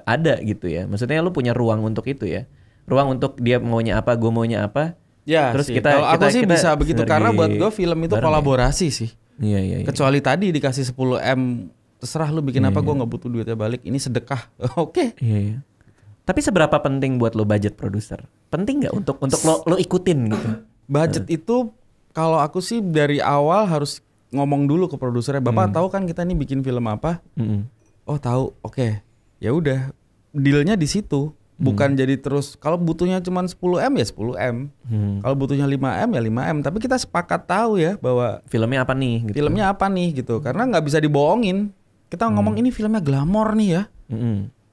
ada gitu ya. Maksudnya lo punya ruang untuk itu ya, ruang untuk dia maunya apa, gue maunya apa. Ya, terus kalau aku sih bisa begitu karena buat gue film itu kolaborasi sih. Iya. Kecuali tadi dikasih 10M, terserah lu bikin apa, gue nggak butuh duitnya balik. Ini sedekah, oke. Iya. Tapi seberapa penting buat lo budget produser? Penting nggak untuk lo ikutin gitu? Budget itu kalau aku sih dari awal harus ngomong dulu ke produsernya. Bapak tahu kan kita nih bikin film apa? Oh tahu, oke. Ya udah, dealnya di situ. Bukan jadi terus kalau butuhnya cuma 10M ya 10M. Kalau butuhnya 5M ya 5M. Tapi kita sepakat tahu ya bahwa filmnya apa nih gitu. Filmnya apa nih gitu. Karena nggak bisa dibohongin. Kita ngomong ini filmnya glamor nih ya.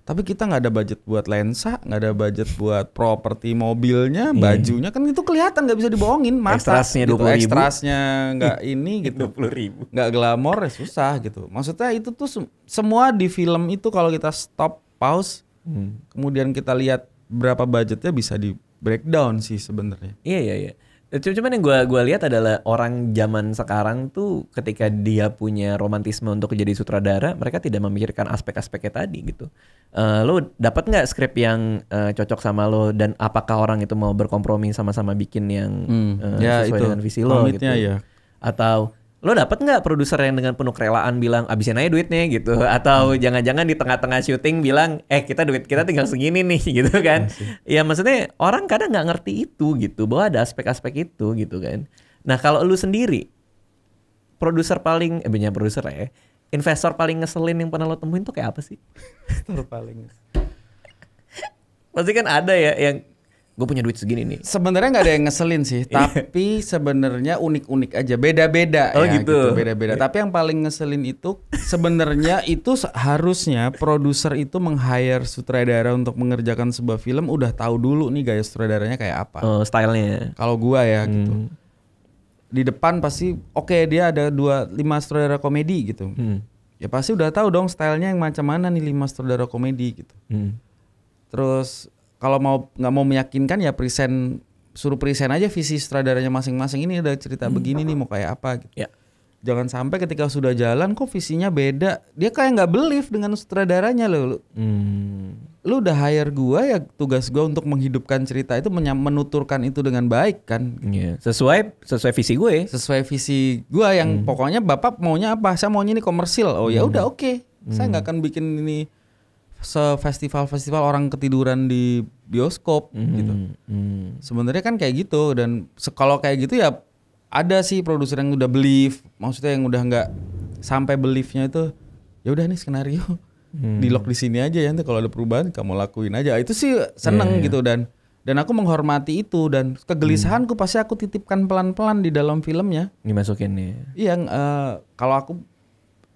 Tapi kita nggak ada budget buat lensa, nggak ada budget buat properti mobilnya, bajunya kan itu kelihatan nggak bisa dibohongin. Masa ekstrasnya gitu, 20.000. Ekstrasnya nggak ini gitu. 20.000. Nggak glamor ya susah gitu. Maksudnya itu tuh semua di film itu kalau kita stop, pause, kemudian kita lihat berapa budgetnya bisa di breakdown sih sebenarnya. Iya. Cuman yang gue lihat adalah orang zaman sekarang tuh ketika dia punya romantisme untuk jadi sutradara, mereka tidak memikirkan aspek-aspeknya tadi gitu. Lo dapat nggak skrip yang cocok sama lo dan apakah orang itu mau berkompromi sama-sama bikin yang sesuai dengan visi lo gitu? Ya. Atau lo dapat nggak produser yang dengan penuh kerelaan bilang abisin aja duitnya gitu, atau jangan-jangan di tengah-tengah syuting bilang duit kita tinggal segini nih gitu kan? Ya maksudnya orang kadang nggak ngerti itu gitu, bahwa ada aspek-aspek itu gitu kan. Nah kalau lu sendiri produser paling investor paling ngeselin yang pernah lo temuin tuh kayak apa sih? Investor paling pasti kan ada ya yang gue punya duit segini nih. Sebenarnya nggak ada yang ngeselin sih, tapi sebenarnya unik-unik aja, beda-beda gitu. Beda-beda. Tapi yang paling ngeselin itu sebenarnya itu harusnya produser itu meng-hire sutradara untuk mengerjakan sebuah film udah tahu dulu nih gaya sutradaranya kayak apa. Stylenya. Kalau gua ya gitu. Di depan pasti dia ada 5 sutradara komedi gitu. Ya pasti udah tahu dong stylenya yang macam mana nih 5 sutradara komedi gitu. Terus kalau nggak mau meyakinkan ya suruh present aja visi sutradaranya masing-masing. Ini ada cerita begini nih mau kayak apa gitu. Ya. Jangan sampai ketika sudah jalan kok visinya beda. Dia kayak nggak believe dengan sutradaranya lo. Lu udah hire gua ya, tugas gua untuk menghidupkan cerita itu, menuturkan itu dengan baik kan. Yeah. Sesuai visi gue. Sesuai visi gua yang pokoknya bapak maunya apa? Saya maunya ini komersil. Oh ya udah oke. Saya nggak akan bikin ini festival orang ketiduran di bioskop gitu. Sebenarnya kan kayak gitu, dan kalau kayak gitu ya ada sih produser yang udah believe, maksudnya yang udah nggak sampai believe-nya itu ya udah nih skenario di lock di sini aja ya, nanti kalau ada perubahan kamu lakuin aja. Itu sih seneng gitu, dan aku menghormati itu, dan kegelisahanku pasti aku titipkan pelan-pelan di dalam filmnya. Dimasukin ya. Iya, kalau aku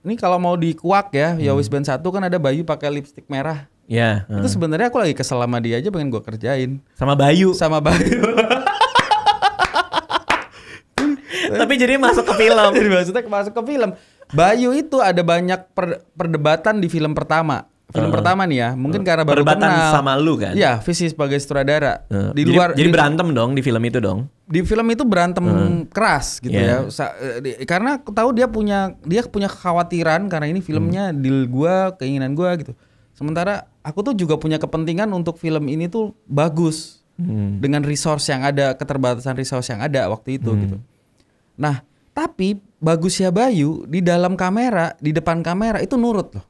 ini kalau mau dikuak ya, Yowis Band 1 kan ada Bayu pakai lipstik merah. Ya. Itu sebenarnya aku lagi kesel sama dia aja, pengen gue kerjain. Sama Bayu. Tapi jadi masuk ke film. Jadi maksudnya masuk ke film. Bayu itu ada banyak perdebatan di film pertama. Film pertama nih ya, mungkin karena baru perdebatan kenal. sama lu kan? Iya, Visi sebagai sutradara. Di Jadi- luar jadi berantem dong di film itu dong. di film itu berantem keras gitu Yeah. ya. Karena aku tahu dia punya kekhawatiran karena ini filmnya deal gua, keinginan gua gitu. Sementara aku tuh juga punya kepentingan untuk film ini tuh bagus. Dengan resource yang ada, keterbatasan resource yang ada waktu itu gitu. Nah, tapi bagusnya Bayu di dalam kamera, di depan kamera itu nurut loh.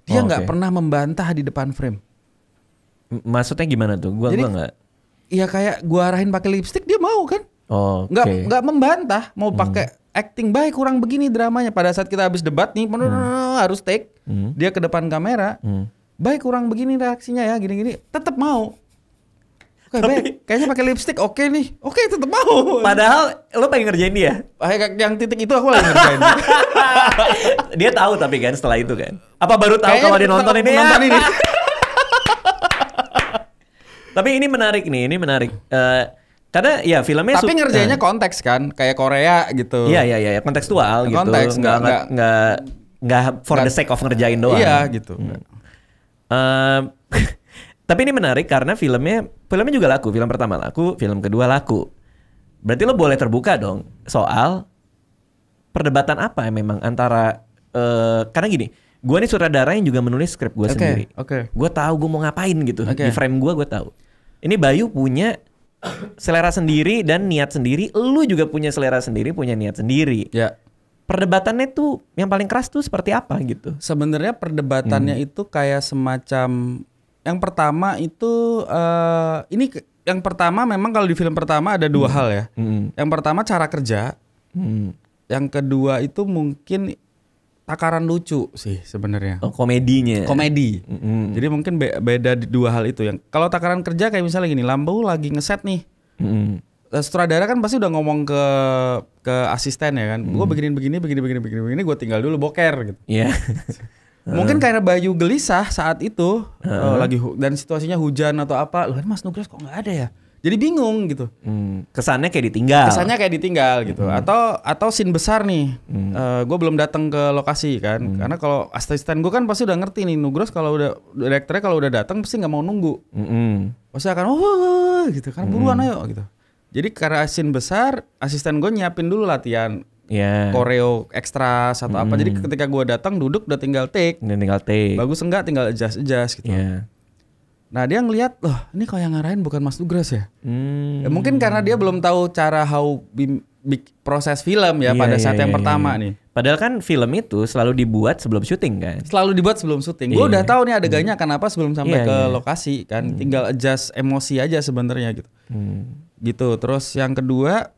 Dia nggak pernah membantah di depan frame. Maksudnya gimana tuh? Gua nggak. Iya kayak gua arahin pakai lipstick dia mau kan? Oh, Nggak membantah, mau pakai acting baik kurang begini dramanya. Pada saat kita habis debat nih, harus take. Dia ke depan kamera, baik kurang begini reaksinya ya, gini-gini, tetap mau. Oke, baik. Kayaknya pakai lipstick oke nih, oke tetap mau. Padahal lo pengen ngerjain dia. Yang titik itu aku lagi ngerjain. Dia tahu tapi kan setelah itu kan. Apa baru tahu Kayaknya kalau dia nonton ini? nonton ini. Tapi ini menarik nih, ini menarik. Karena ya filmnya Tapi ngerjainnya konteks kan, kayak Korea gitu. Iya, kontekstual gitu. Konteks, nggak for the sake of ngerjain doang. Iya gitu. Tapi ini menarik karena filmnya juga laku. Film pertama laku, film kedua laku. Berarti lo boleh terbuka dong soal perdebatan apa yang memang antara karena gini, gue nih sutradara yang juga menulis skrip gue sendiri. Gue tahu gue mau ngapain gitu. Di frame gue tahu. Ini Bayu punya selera sendiri dan niat sendiri. Lu juga punya selera sendiri, punya niat sendiri. Ya. Perdebatannya tuh yang paling keras tuh seperti apa gitu? Sebenarnya perdebatannya itu kayak semacam yang pertama itu yang pertama memang kalau di film pertama ada dua hal ya. Yang pertama cara kerja. Yang kedua itu mungkin takaran lucu sih sebenarnya. Oh, komedinya. Komedi. Jadi mungkin beda di dua hal itu. Yang kalau takaran kerja kayak misalnya gini, Lampu lagi ngeset nih. Sutradara kan pasti udah ngomong ke asisten ya kan. Gue begini, gue tinggal dulu boker gitu. Iya. Mungkin karena Bayu gelisah saat itu lagi dan situasinya hujan atau apa, loh Mas Nugros kok nggak ada ya? Jadi bingung gitu. Kesannya kayak ditinggal. Gitu. Atau scene besar nih, gue belum datang ke lokasi kan. Karena kalau asisten gue kan pasti udah ngerti nih Nugros kalau udah direkturnya kalau udah datang pasti nggak mau nunggu. Pasti akan gitu kan buruan ayo gitu. Jadi karena scene besar, asisten gue nyiapin dulu latihan. Koreo ekstra atau apa. Jadi ketika gue datang duduk udah tinggal take. Bagus enggak tinggal adjust gitu. Nah dia ngelihat loh ini kok yang ngarahin bukan Mas Nugros ya. Mungkin karena dia belum tahu cara proses film ya pada saat yang pertama nih. Padahal kan film itu selalu dibuat sebelum syuting kan. Gue udah tahu nih adegannya kenapa sebelum sampai ke lokasi kan. Tinggal adjust emosi aja sebenarnya gitu. Gitu. Terus yang kedua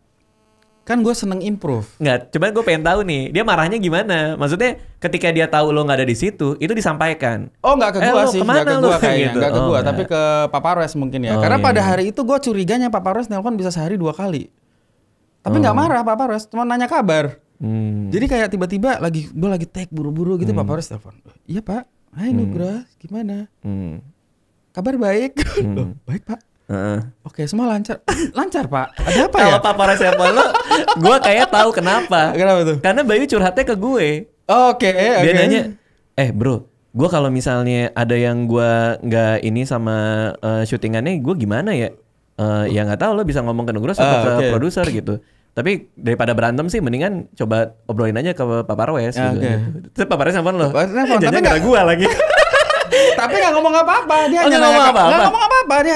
kan gue seneng improve. Nggak, coba gue pengen tahu nih, dia marahnya gimana? Maksudnya ketika dia tahu lo nggak ada di situ, itu disampaikan. Oh nggak ke gue sih, nggak ke gue kayaknya, gitu. Nggak ke gue, tapi ke Papares mungkin ya. Karena pada hari itu gue curiganya Papares nelpon bisa sehari 2 kali. Tapi nggak marah Papares, cuma nanya kabar. Jadi kayak tiba-tiba gue lagi take buru-buru gitu Papares telepon. Iya Pak, hai Nugros, gimana? Kabar baik. Loh, baik Pak. Oke, semua lancar. Lancar Pak. Ada apa ya? Kalau Papares telepon lo, gue kayak tahu kenapa. Kenapa tuh? Karena Bayu curhatnya ke gue. Oke. Dia nanya, bro, gue kalau misalnya ada yang gue nggak ini sama syutingannya, gue gimana ya? Ya nggak tahu, lo bisa ngomong ke Nugros atau ke produser gitu. Tapi daripada berantem sih, mendingan coba obrolin aja ke Papares gitu. Terus Papares telepon lo. Tapi nggak gue lagi. Tapi nggak ngomong apa-apa, dia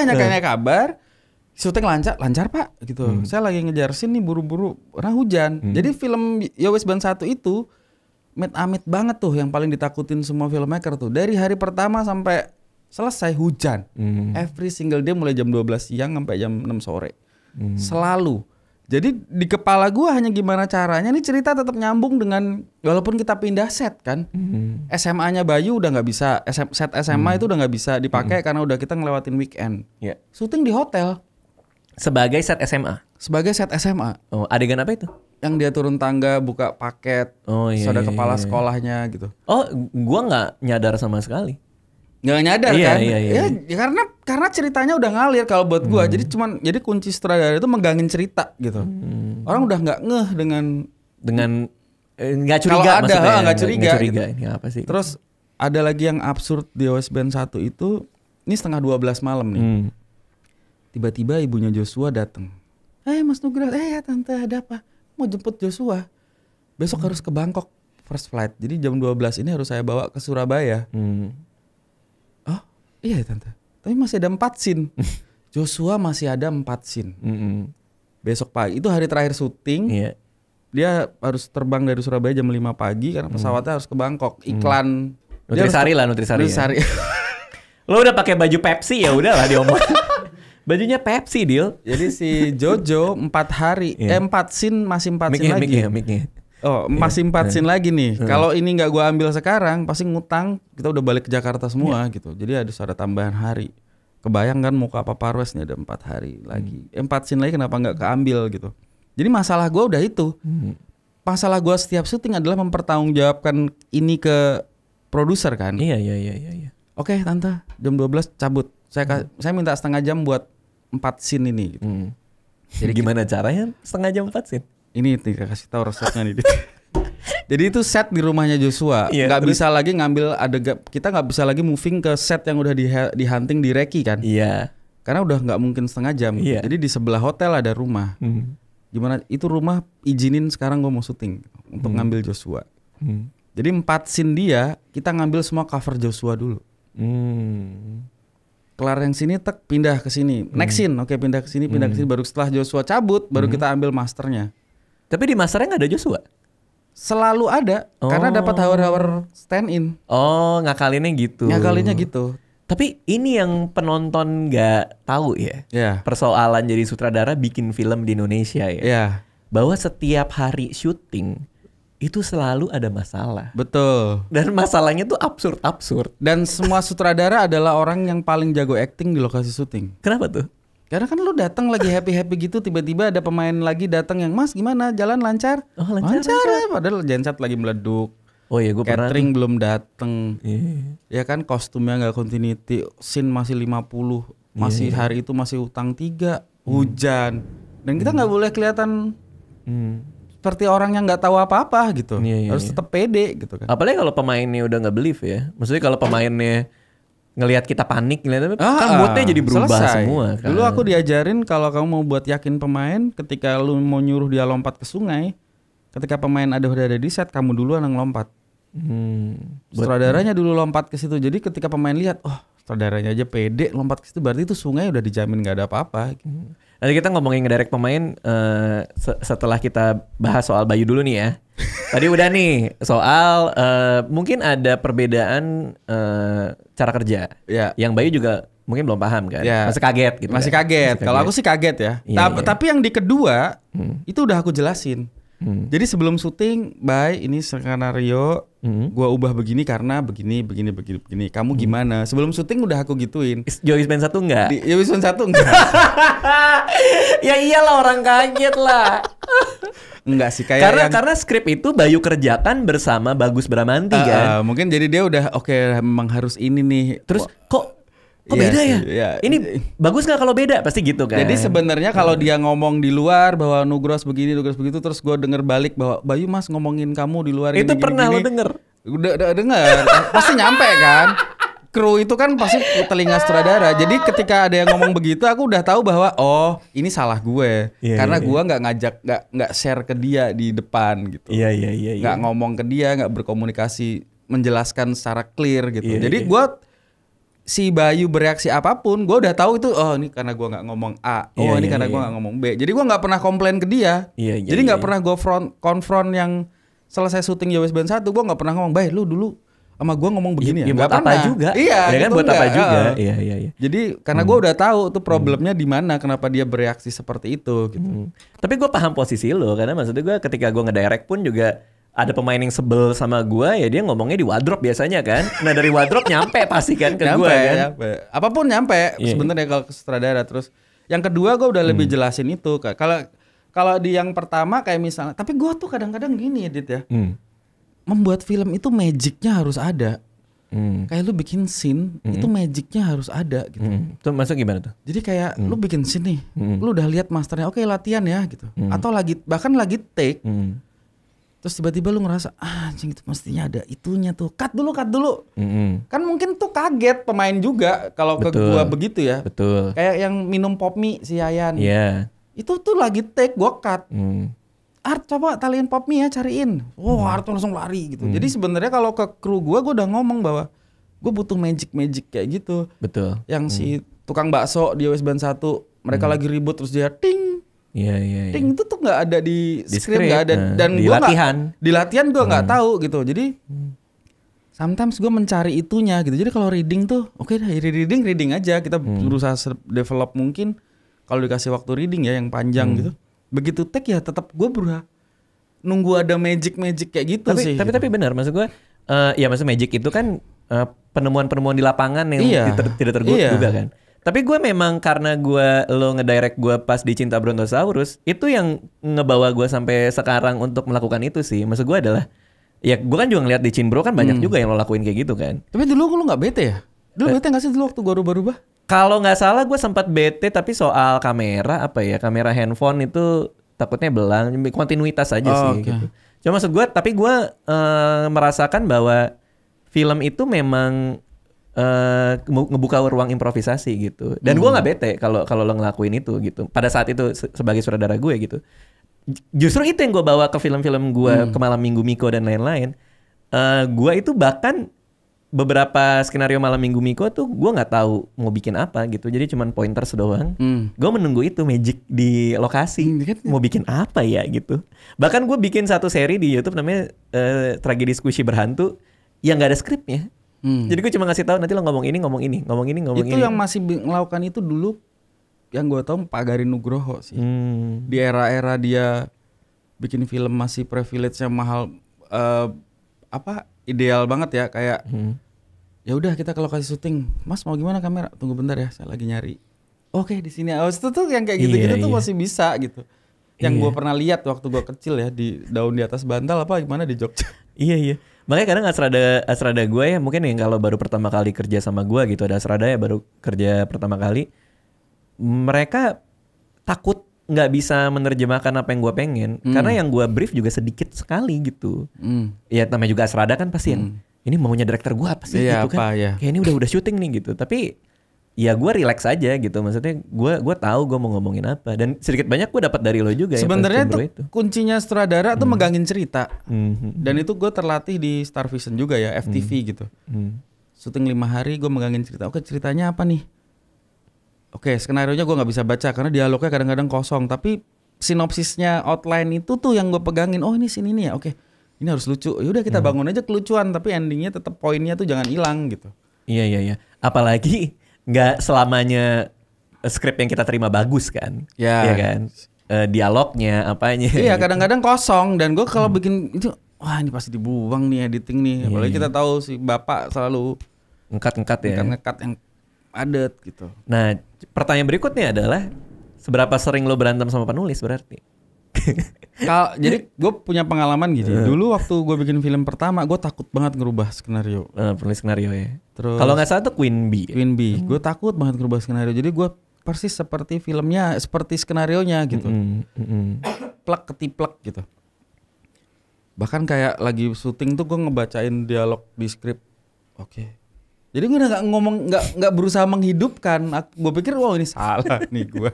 hanya nanya kabar. Syuting lancar Pak gitu. Saya lagi ngejar scene nih buru-buru karena hujan. Jadi film Yowes Band 1 itu amit banget tuh yang paling ditakutin semua filmmaker tuh. Dari hari pertama sampai selesai hujan. Every single day mulai jam 12 siang sampai jam 6 sore. Selalu. Jadi di kepala gue hanya gimana caranya nih cerita tetap nyambung dengan walaupun kita pindah set kan. SMA-nya Bayu udah nggak bisa, set SMA itu udah nggak bisa dipakai karena udah kita ngelewatin weekend. Syuting di hotel. Sebagai set SMA. Oh, adegan apa itu? Yang dia turun tangga buka paket. Ada kepala sekolahnya gitu. Oh, gua nggak nyadar sama sekali. Nggak nyadar kan? Iya. Ya, karena ceritanya udah ngalir kalau buat gua. Jadi kunci sutradara itu megangin cerita gitu. Orang udah nggak ngeh dengan nggak curiga kalau ada, maksudnya. nggak curiga. Gitu. Ini apa sih? Terus ada lagi yang absurd di OS Band 1 itu, ini 11:30 malam nih. Tiba-tiba ibunya Joshua datang. Mas Nugroho, ya tante ada apa? Mau jemput Joshua. Besok harus ke Bangkok first flight. Jadi jam 12 ini harus saya bawa ke Surabaya. Oh iya tante. Tapi masih ada 4 scene. Joshua masih ada 4 scene. Besok pagi, itu hari terakhir syuting. Iya. Dia harus terbang dari Surabaya jam 5 pagi karena pesawatnya harus ke Bangkok. Iklan Nutrisari lah, Nutrisari. Ya. Lo udah pakai baju Pepsi ya udahlah diomong. Bajunya Pepsi, Dil. Jadi si Jojo 4 hari, 4 scene masih 4 scene lagi. Mic-nya. Oh, masih 4 scene lagi nih. Kalau ini nggak gua ambil sekarang, pasti ngutang. Kita udah balik ke Jakarta semua gitu. Jadi ada tambahan hari. Kebayang kan muka Papa Rues nih ada 4 hari lagi. 4 scene lagi kenapa nggak keambil gitu. Jadi masalah gua udah itu. Masalah gua setiap syuting adalah mempertanggungjawabkan ini ke produser kan. Iya. Oke, tante, jam 12 cabut. Saya minta setengah jam buat 4 scene ini gitu. Jadi gimana caranya setengah jam 4 scene? Ini nih kasih tahu resepnya nih. Jadi itu set di rumahnya Joshua. Nggak bisa lagi ngambil kita nggak bisa lagi moving ke set yang udah di hunting di Reki kan. Iya. Karena udah nggak mungkin setengah jam. Iya. Jadi di sebelah hotel ada rumah. Gimana itu rumah izinin sekarang gue mau syuting untuk ngambil Joshua. Jadi 4 scene dia kita ngambil semua cover Joshua dulu. Kelar yang sini pindah ke sini. Next scene, oke pindah ke sini, baru setelah Joshua cabut baru kita ambil masternya. Tapi di masternya nggak ada Joshua? Selalu ada karena dapat hour-hour stand in. Oh, ngakalinnya gitu. Tapi ini yang penonton nggak tahu ya. Persoalan jadi sutradara bikin film di Indonesia ya. Bahwa setiap hari syuting itu selalu ada masalah. Betul. Dan masalahnya tuh absurd. Dan semua sutradara adalah orang yang paling jago acting di lokasi syuting. Kenapa tuh? Karena kan lu datang lagi happy gitu, tiba-tiba ada pemain lagi datang yang Mas gimana jalan lancar? Oh, lancar. Ya. Padahal genset lagi meleduk. Oh iya, gue pernah. Catering belum datang. Ya kan kostumnya nggak continuity, scene masih 50, masih hari itu masih utang 3, hujan, dan kita nggak boleh kelihatan seperti orang yang nggak tahu apa-apa gitu. Harus tetap pede gitu kan. Apalagi kalau pemainnya udah nggak believe ya. Maksudnya kalau pemainnya ngelihat kita panik, kan moodnya jadi berubah semua kan. Dulu aku diajarin kalau kamu mau buat yakin pemain, ketika lu mau nyuruh dia lompat ke sungai, ketika pemain udah ada di set, kamu duluan yang lompat. Sutradaranya dulu lompat ke situ. Jadi ketika pemain lihat, sutradaranya aja pede lompat ke situ, berarti itu sungai udah dijamin nggak ada apa-apa. Nanti kita ngomongin ngedirect pemain setelah kita bahas soal Bayu dulu nih ya. Tadi udah nih soal mungkin ada perbedaan cara kerja. Yang Bayu juga mungkin belum paham kan. Masih kaget gitu. Masih kaget. Kalau aku sih kaget ya. Tapi yang di kedua itu udah aku jelasin. Jadi sebelum syuting, ini skenario, gua ubah begini karena begini. Kamu gimana? Sebelum syuting udah aku gituin. Joyce Band 1 enggak? Joyce Band 1 enggak. Ya iyalah orang kaget lah. Enggak sih kayak karena skrip itu Bayu kerjakan bersama Bagus Bramanti kan. Mungkin jadi dia udah memang harus ini nih. Terus kok beda ya? Ini bagus nggak kalau beda? Pasti gitu kan. Jadi sebenarnya kalau dia ngomong di luar bahwa Nugroho begini, Nugroho begitu, terus gue denger balik bahwa Bayu Mas ngomongin kamu di luar itu gini, pernah gini. Lo denger? Udah denger. Pasti nyampe kan. Kru itu kan pasti telinga sutradara. Jadi ketika ada yang ngomong begitu, aku udah tahu bahwa ini salah gue. Karena gue nggak share ke dia di depan gitu. Nggak ngomong ke dia, nggak berkomunikasi, menjelaskan secara clear gitu. Jadi gue si Bayu bereaksi apapun, gue udah tahu itu. Ini karena gue nggak ngomong A. Ini karena gue nggak ngomong B. Jadi gue nggak pernah komplain ke dia. Jadi nggak pernah gue konfront yang selesai syuting Joyce Band 1, gue nggak pernah ngomong, Bay lu dulu sama gue ngomong begini ya. Buat apa juga? Iya kan buat apa juga? Iya. Jadi karena gue udah tahu tuh problemnya di mana, kenapa dia bereaksi seperti itu. Gitu. Tapi gue paham posisi lo, karena maksudnya gue ketika gue ngedirect pun juga ada pemain yang sebel sama gue, ya dia ngomongnya di wardrobe biasanya kan. Nah dari wardrobe nyampe pasti kan ke gue kan. Nyampe. Apapun nyampe sebenarnya kalau ke sutradara. Terus yang kedua gue udah lebih jelasin itu. Kalau di yang pertama kayak misalnya, tapi gue tuh kadang-kadang gini Dit ya. Membuat film itu magicnya harus ada. Kayak lu bikin scene itu magicnya harus ada gitu. Tuh maksud gimana tuh? Jadi kayak lu bikin scene nih, lu udah lihat masternya, oke latihan ya gitu. Atau bahkan lagi take. Terus tiba-tiba lu ngerasa anjing itu mestinya ada itunya tuh. Cut dulu. Kan mungkin tuh kaget pemain juga kalau ke gua begitu ya. Betul. Kayak yang minum pop mie si Yayan. Iya. Itu tuh lagi take, gua cut. Art coba taliin pop mie ya, cariin. Art langsung lari gitu. Jadi sebenarnya kalau ke kru gua udah ngomong bahwa gua butuh magic kayak gitu. Betul. Yang si tukang bakso di OS Band 1, mereka lagi ribut terus dia ting. Iya. Ting itu tuh nggak ada di script, nggak ada. Dan di gua latihan. Di latihan gua nggak tahu gitu. Jadi sometimes gua mencari itunya gitu. Jadi kalau reading tuh, oke dah reading aja. Kita berusaha develop mungkin. Kalau dikasih waktu reading ya yang panjang gitu. Begitu take ya tetap gue berusaha nunggu ada magic kayak gitu sih. Tapi benar, maksud gue ya maksud magic itu kan penemuan di lapangan yang tidak terduga kan. Tapi gue memang karena lo ngedirect gue pas di Cinta Brontosaurus, itu yang ngebawa gue sampai sekarang untuk melakukan itu sih. Maksud gue adalah ya gue kan juga ngeliat di Cinbro kan banyak juga yang lo lakuin kayak gitu kan. Tapi dulu lo nggak bete ya? Dulu bete nggak sih dulu waktu gue rubah-rubah? Kalau nggak salah gue sempat bete, tapi soal kamera kamera handphone itu takutnya belang, kontinuitas aja sih. Gitu. Cuma maksud gue, tapi gue merasakan bahwa film itu memang ngebuka ruang improvisasi gitu. Dan gue nggak bete kalau lo ngelakuin itu gitu. Pada saat itu sebagai sutradara gue gitu. Justru itu yang gue bawa ke film-film gue, ke Malam Minggu Miko dan lain-lain. Gue itu bahkan beberapa skenario Malam Minggu Miko tuh gue nggak tahu mau bikin apa gitu, jadi cuman pointers doang. Gue menunggu itu magic di lokasi, mau bikin apa ya gitu. Bahkan gue bikin satu seri di YouTube namanya Tragedi Squishy Berhantu yang nggak ada skripnya. Jadi gue cuma ngasih tahu nanti lo ngomong ini. Itu yang masih melakukan itu dulu, yang gue tahu Pak Garin Nugroho sih. Di era-era dia bikin film masih privilege-nya mahal, ideal banget ya, kayak ya udah kita kalau kasih syuting, Mas mau gimana kamera? Tunggu bentar ya, saya lagi nyari. Oke, di sini. Itu tuh yang kayak gitu-gitu tuh masih bisa gitu. Yang gue pernah lihat waktu gue kecil ya, di daun di atas bantal apa gimana di Jogja. Iya. Makanya kadang asrada gue ya, mungkin yang kalau baru pertama kali kerja sama gue gitu, ada asrada ya baru kerja pertama kali, mereka takut nggak bisa menerjemahkan apa yang gue pengen, karena yang gue brief juga sedikit sekali gitu. Ya namanya juga asrada kan pasti yang ini maunya director gue apa sih gitu kan. Kayak ini udah syuting nih gitu. Tapi ya gue relax aja gitu. Maksudnya gue tahu gue mau ngomongin apa, dan sedikit banyak gue dapat dari lo juga. Sebenarnya itu kuncinya sutradara tuh megangin cerita. Dan itu gue terlatih di Star Vision juga ya, FTV gitu. Syuting 5 hari gue megangin cerita. Oke, ceritanya apa nih? Oke, skenarionya gue nggak bisa baca karena dialognya kadang-kadang kosong. Tapi sinopsisnya, outline itu tuh yang gue pegangin. Oh ini sini nih ya. Oke, ini harus lucu. Yaudah kita bangun aja kelucuan, tapi endingnya tetap poinnya tuh jangan hilang gitu. Iya. Apalagi nggak selamanya skrip yang kita terima bagus kan? Iya kan. Dialognya, apanya? Iya, kadang-kadang kosong. Dan gue kalau bikin itu, wah ini pasti dibuang nih editing nih. Apalagi kita tahu si bapak selalu ngekat ya. Ngekat yang padat gitu. Nah, pertanyaan berikutnya adalah seberapa sering lo berantem sama penulis berarti? Jadi gue punya pengalaman gitu. Dulu waktu gue bikin film pertama, gue takut banget ngerubah skenario. Penulis skenario ya. Terus kalau nggak salah tuh Queen Bee. Gue takut banget ngerubah skenario. Jadi gue persis seperti filmnya, seperti skenarionya gitu. Plek ketiplek gitu. Bahkan kayak lagi syuting tuh gue ngebacain dialog di skrip. Oke. Jadi gue udah nggak berusaha menghidupkan. Gue pikir wah ini salah nih gue.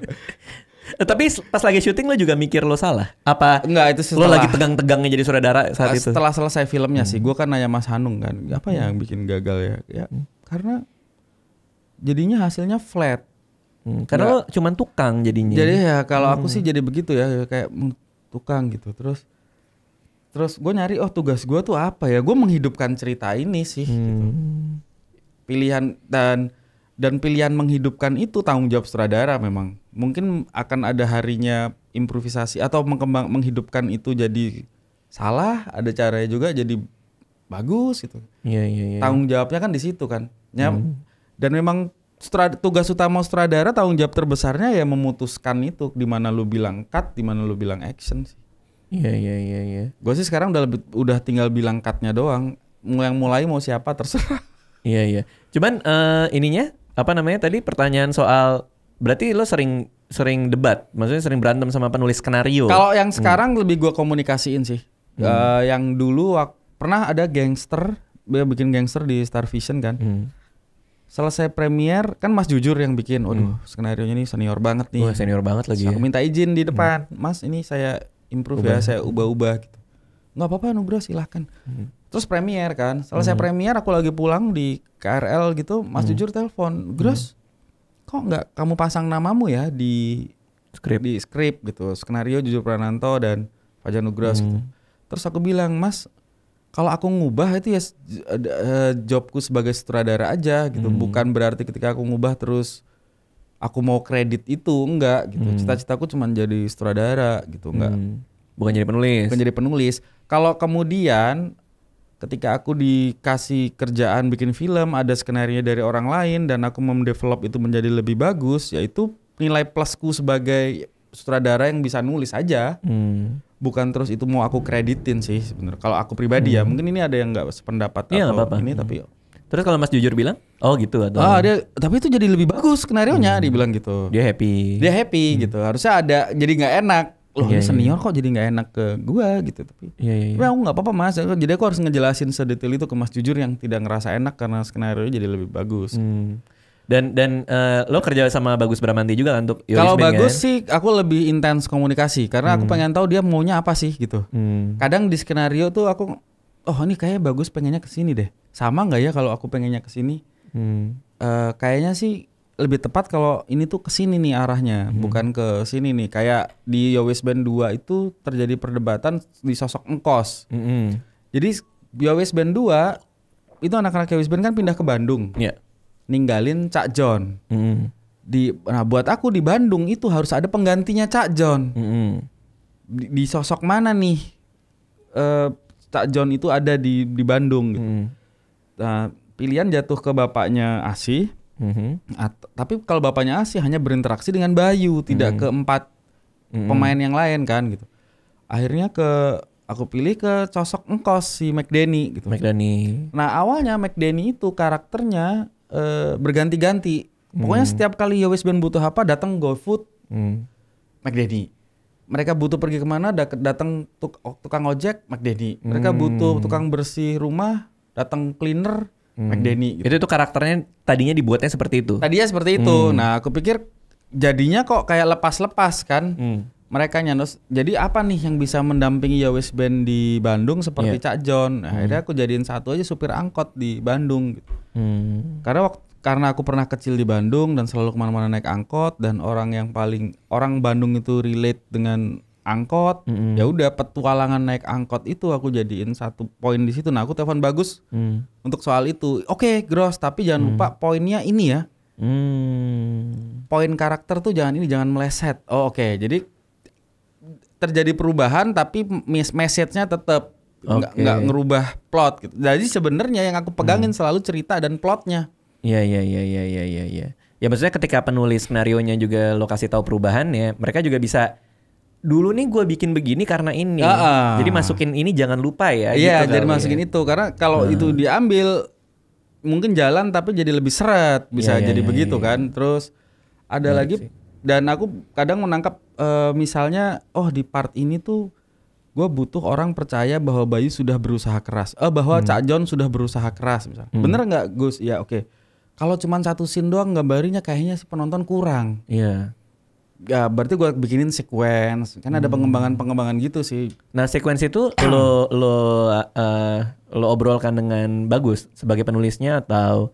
Tapi pas lagi syuting lo juga mikir lo salah? Apa? Enggak, itu setelah, lo lagi tegang-tegangnya jadi sutradara saat itu? Setelah selesai filmnya sih, gue kan nanya Mas Hanung kan, apa yang bikin gagal ya? Karena jadinya hasilnya flat. Karena lo cuman tukang jadinya. Jadi ya kalau aku sih jadi begitu ya, kayak tukang gitu. Terus gue nyari tugas gue tuh apa ya? Gue menghidupkan cerita ini sih. Gitu. Pilihan dan pilihan menghidupkan itu tanggung jawab sutradara memang. Mungkin akan ada harinya improvisasi atau menghidupkan itu jadi salah, ada caranya juga jadi bagus gitu. Iya. Tanggung jawabnya kan di situ kan. Dan memang tugas utama sutradara, tanggung jawab terbesarnya ya memutuskan itu, di mana lu bilang cut, di mana lu bilang action sih. Iya. Gue sih sekarang udah tinggal bilang cutnya doang. Yang mulai mau siapa terserah. Iya. Cuman ininya apa namanya tadi pertanyaan soal berarti lo sering debat, maksudnya sering berantem sama penulis skenario. Kalau yang sekarang lebih gue komunikasiin sih. Yang dulu pernah ada gangster, dia bikin gangster di Star Vision kan. Selesai premier kan Mas Jujur yang bikin. Waduh, skenarionya ini senior banget nih. Wah, senior banget lagi. Aku minta izin di depan. Mas, ini saya improve ya, saya ubah-ubah gitu. Nggak apa-apa Nugroho, silahkan. Terus premier kan. Selesai premier aku lagi pulang di KRL gitu, Mas Jujur telepon, "Gros, kok nggak kamu pasang namamu ya di skrip gitu, skenario Jujur Prananto dan Fajar Nugroho gitu." Terus aku bilang, "Mas, kalau aku ngubah itu ya jobku sebagai sutradara aja gitu, bukan berarti ketika aku ngubah terus aku mau kredit itu, enggak gitu. Cita-citaku cuma jadi sutradara gitu, enggak. Bukan jadi penulis. Kalau kemudian ketika aku dikasih kerjaan bikin film, ada skenario dari orang lain dan aku mendevelop itu menjadi lebih bagus, yaitu nilai plusku sebagai sutradara yang bisa nulis aja. Bukan terus itu mau aku kreditin sih sebenarnya. Kalau aku pribadi ya, mungkin ini ada yang nggak sependapat atau apa-apa. Ini tapi terus kalau Mas Jujur bilang, "Oh gitu," atau tapi itu jadi lebih bagus skenarionya, dibilang gitu. Dia happy gitu. Harusnya ada, jadi nggak enak. Loh, ini senior kok jadi nggak enak ke gua gitu. Tapi tapi aku nggak apa-apa Mas. Jadi aku harus ngejelasin sedetail itu ke Mas Jujur yang tidak ngerasa enak karena skenario jadi lebih bagus. Dan lo kerja sama Bagus Bramanti juga kan untuk Kalau Bagus sih aku lebih intens komunikasi karena aku pengen tahu dia maunya apa sih gitu. Kadang di skenario tuh aku, oh ini kayaknya Bagus pengennya kesini deh. Sama nggak ya kalau aku pengennya kesini? Kayaknya sih lebih tepat kalau ini tuh kesini nih arahnya, bukan ke sini nih. Kayak di Yowis Band 2 itu terjadi perdebatan di sosok Engkos. Jadi Yowis Band 2 itu anak-anak Yowis Band kan pindah ke Bandung. Ninggalin Cak John. Nah buat aku di Bandung itu harus ada penggantinya Cak John. Di sosok mana nih Cak John itu ada di Bandung gitu. Nah, pilihan jatuh ke bapaknya Asih. Tapi kalau bapaknya Asih hanya berinteraksi dengan Bayu, tidak ke 4 pemain yang lain kan gitu. Akhirnya aku pilih ke sosok Engkos si McDenny gitu. Nah awalnya McDenny itu karakternya berganti-ganti. Pokoknya setiap kali Yowis Band butuh apa datang GoFood, McDenny. Mereka butuh pergi kemana datang tukang ojek, McDenny. Mereka butuh tukang bersih rumah, datang cleaner, McDenny gitu. Itu karakternya tadinya dibuatnya seperti itu. Tadinya seperti itu. Nah, aku pikir jadinya kok kayak lepas-lepas kan. Mereka nyanus. Jadi apa nih yang bisa mendampingi Yowis Band di Bandung seperti Cak John? Nah, akhirnya aku jadiin satu aja supir angkot di Bandung gitu. Karena aku pernah kecil di Bandung dan selalu kemana-mana naik angkot dan orang Bandung itu relate dengan angkot, ya udah petualangan naik angkot itu aku jadiin satu poin di situ. Nah aku telepon Bagus untuk soal itu. Oke, Gros, tapi jangan lupa poinnya ini ya. Poin karakter tuh jangan meleset. Oh oke. Jadi terjadi perubahan tapi message-nya tetap nggak ngerubah plot gitu. Jadi sebenarnya yang aku pegangin selalu cerita dan plotnya. Iya. Ya maksudnya ketika penulis skenarionya juga lo kasih tahu perubahannya, mereka juga bisa dulu nih gue bikin begini karena ini. Jadi masukin ini jangan lupa ya. Iya, gitu jadi masukin itu karena kalau itu diambil mungkin jalan tapi jadi lebih seret, bisa jadi begitu kan. Terus ada lagi dan aku kadang menangkap misalnya di part ini tuh gue butuh orang percaya bahwa Bayu sudah berusaha keras. Bahwa Cak John sudah berusaha keras misalnya. Bener nggak Gus? Ya oke. Kalau cuma satu scene doang gambarnya kayaknya si penonton kurang. Iya. Ya berarti gue bikinin sequence. Kan ada pengembangan gitu sih. Nah sequence itu lo obrolkan dengan Bagus sebagai penulisnya atau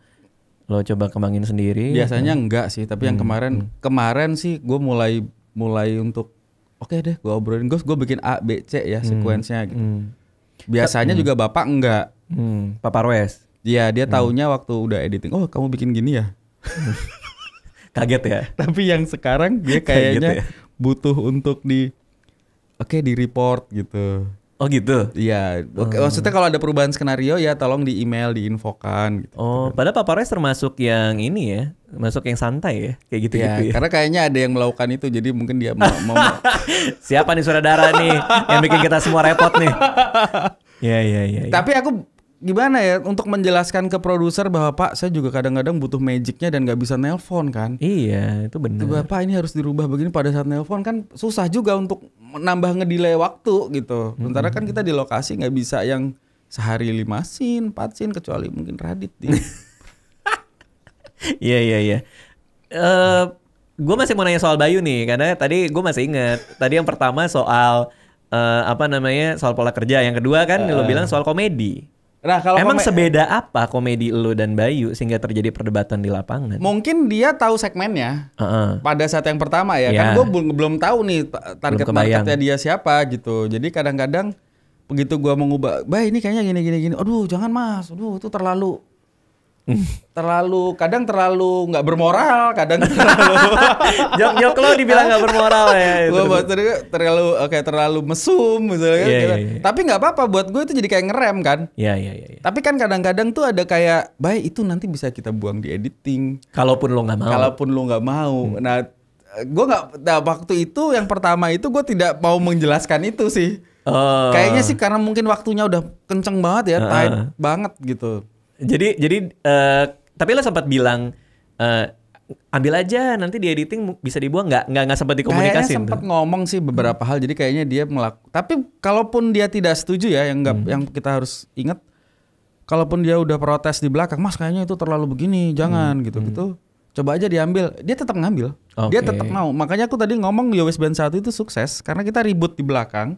lo coba kembangin sendiri? Biasanya enggak sih. Tapi yang kemarin sih gue mulai untuk oke deh gue obrolin. Gue bikin A, B, C ya sequence-nya gitu. Biasanya juga bapak enggak. Pak Parwes. Iya dia taunya waktu udah editing. Oh kamu bikin gini ya. Kaget ya. Tapi yang sekarang dia kayaknya butuh untuk di report gitu. Oh gitu. Iya. Maksudnya kalau ada perubahan skenario ya tolong di email, diinfokan. Gitu. Padahal Pak Parwes termasuk yang ini ya, masuk yang santai ya, kayak gitu ya. Karena kayaknya ada yang melakukan itu, jadi mungkin dia mau. Siapa nih saudara nih yang bikin kita semua repot nih? Iya. Tapi aku gimana ya untuk menjelaskan ke produser bahwa Pak saya juga kadang-kadang butuh magicnya dan nggak bisa nelpon kan. Iya itu benar. Bapak ini harus dirubah begini pada saat nelpon kan susah juga untuk menambah ngedelay waktu gitu. Sementara kan kita di lokasi nggak bisa yang sehari 5 scene, 4 scene kecuali mungkin Radit. Iya. Gue masih mau nanya soal Bayu nih karena tadi gue masih ingat tadi yang pertama soal soal pola kerja, yang kedua kan lo bilang soal komedi. Nah, kalau emang sebeda apa komedi lo dan Bayu sehingga terjadi perdebatan di lapangan? Mungkin dia tahu segmennya pada saat yang pertama ya. Kan gue belum tahu nih target marketnya dia siapa gitu. Jadi kadang-kadang begitu gue mengubah, Bay ini kayaknya gini. Aduh jangan mas, aduh itu terlalu kadang terlalu nggak bermoral, kadang terlalu jok lo dibilang nggak bermoral ya. Gue buat terlalu mesum misalnya. Iya. Tapi nggak apa-apa buat gue itu jadi kayak ngerem kan. Iya. Tapi kan kadang-kadang tuh ada kayak, baik itu nanti bisa kita buang di editing. Kalaupun lo nggak mau. Nah, gue nggak. Nah, waktu itu yang pertama itu gue tidak mau menjelaskan itu sih. Kayaknya sih karena mungkin waktunya udah kenceng banget ya, tight banget gitu. Jadi tapi lo sempat bilang ambil aja nanti di editing bisa dibuang, nggak sempat dikomunikasiin. Kayaknya sempat ngomong sih beberapa hal, jadi kayaknya dia tapi kalaupun dia tidak setuju ya, yang kita harus ingat, kalaupun dia udah protes di belakang, mas kayaknya itu terlalu begini, jangan gitu coba aja diambil, dia tetap ngambil. Dia tetap mau. Makanya aku tadi ngomong Yowes Band 1 itu sukses karena kita ribut di belakang,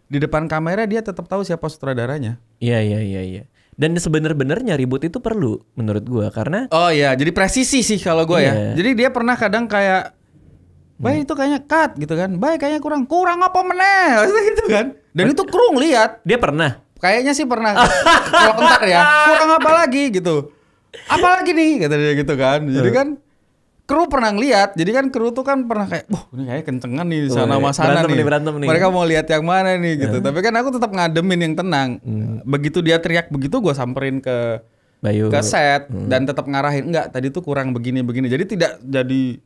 di depan kamera dia tetap tahu siapa sutradaranya. Iya. Dan sebenarnya ribut itu perlu menurut gue karena jadi presisi sih kalau gue ya. Jadi dia pernah kadang kayak Bay itu kayaknya cut gitu kan. Bay kayaknya kurang apa meneh gitu kan. Dan itu kru lihat. Dia pernah. Kayaknya sih pernah komentar ya. Kurang apa lagi gitu. Apa lagi nih kata dia gitu kan. Jadi kan kru pernah ngeliat, jadi kan kru tuh kan pernah kayak, ini kayaknya kencengan nih di sana sama sana berantem nih. Mereka mau lihat yang mana nih gitu. Tapi kan aku tetap ngademin yang tenang. Begitu dia teriak begitu, gue samperin ke Bayu, ke set dan tetap ngarahin, enggak tadi tuh kurang begini. Jadi tidak jadi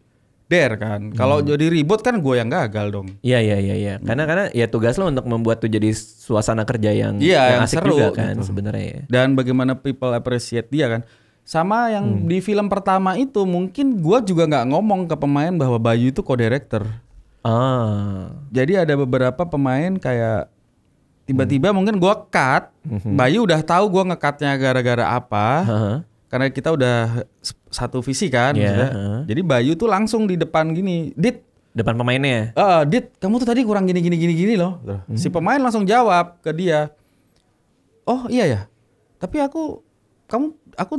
kan. Kalau jadi ribut kan gue yang gagal dong. Iya. Karena ya tugas lo untuk membuat tuh jadi suasana kerja yang asik seru, juga kan gitu. Sebenarnya. Dan bagaimana people appreciate dia kan. Sama yang di film pertama itu mungkin gue juga nggak ngomong ke pemain bahwa Bayu itu co-director. Jadi ada beberapa pemain kayak tiba-tiba mungkin gue cut, Bayu udah tahu gue nge-cutnya gara-gara apa, karena kita udah satu visi kan. Jadi Bayu tuh langsung di depan gini, Dit. Depan pemainnya? Dit, kamu tuh tadi kurang gini loh. Si pemain langsung jawab ke dia, oh iya ya, tapi aku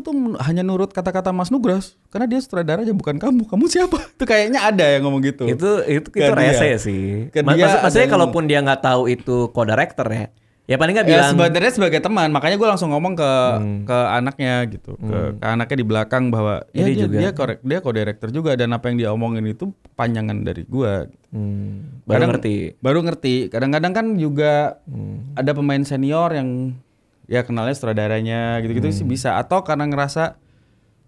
tuh hanya nurut kata-kata Mas Nugras karena dia sutradaranya bukan kamu. Kamu siapa? Itu kayaknya ada yang ngomong gitu. Itu rese sih. Maksudnya kalaupun dia nggak tahu itu co-director ya paling nggak bilang. Sebenarnya sebagai teman, makanya gue langsung ngomong ke anaknya gitu, ke anaknya di belakang bahwa dia co-director juga dan apa yang dia omongin itu panjangan dari gue. Baru ngerti. Kadang-kadang kan juga ada pemain senior yang ya kenalnya sutradaranya gitu-gitu sih bisa. Atau karena ngerasa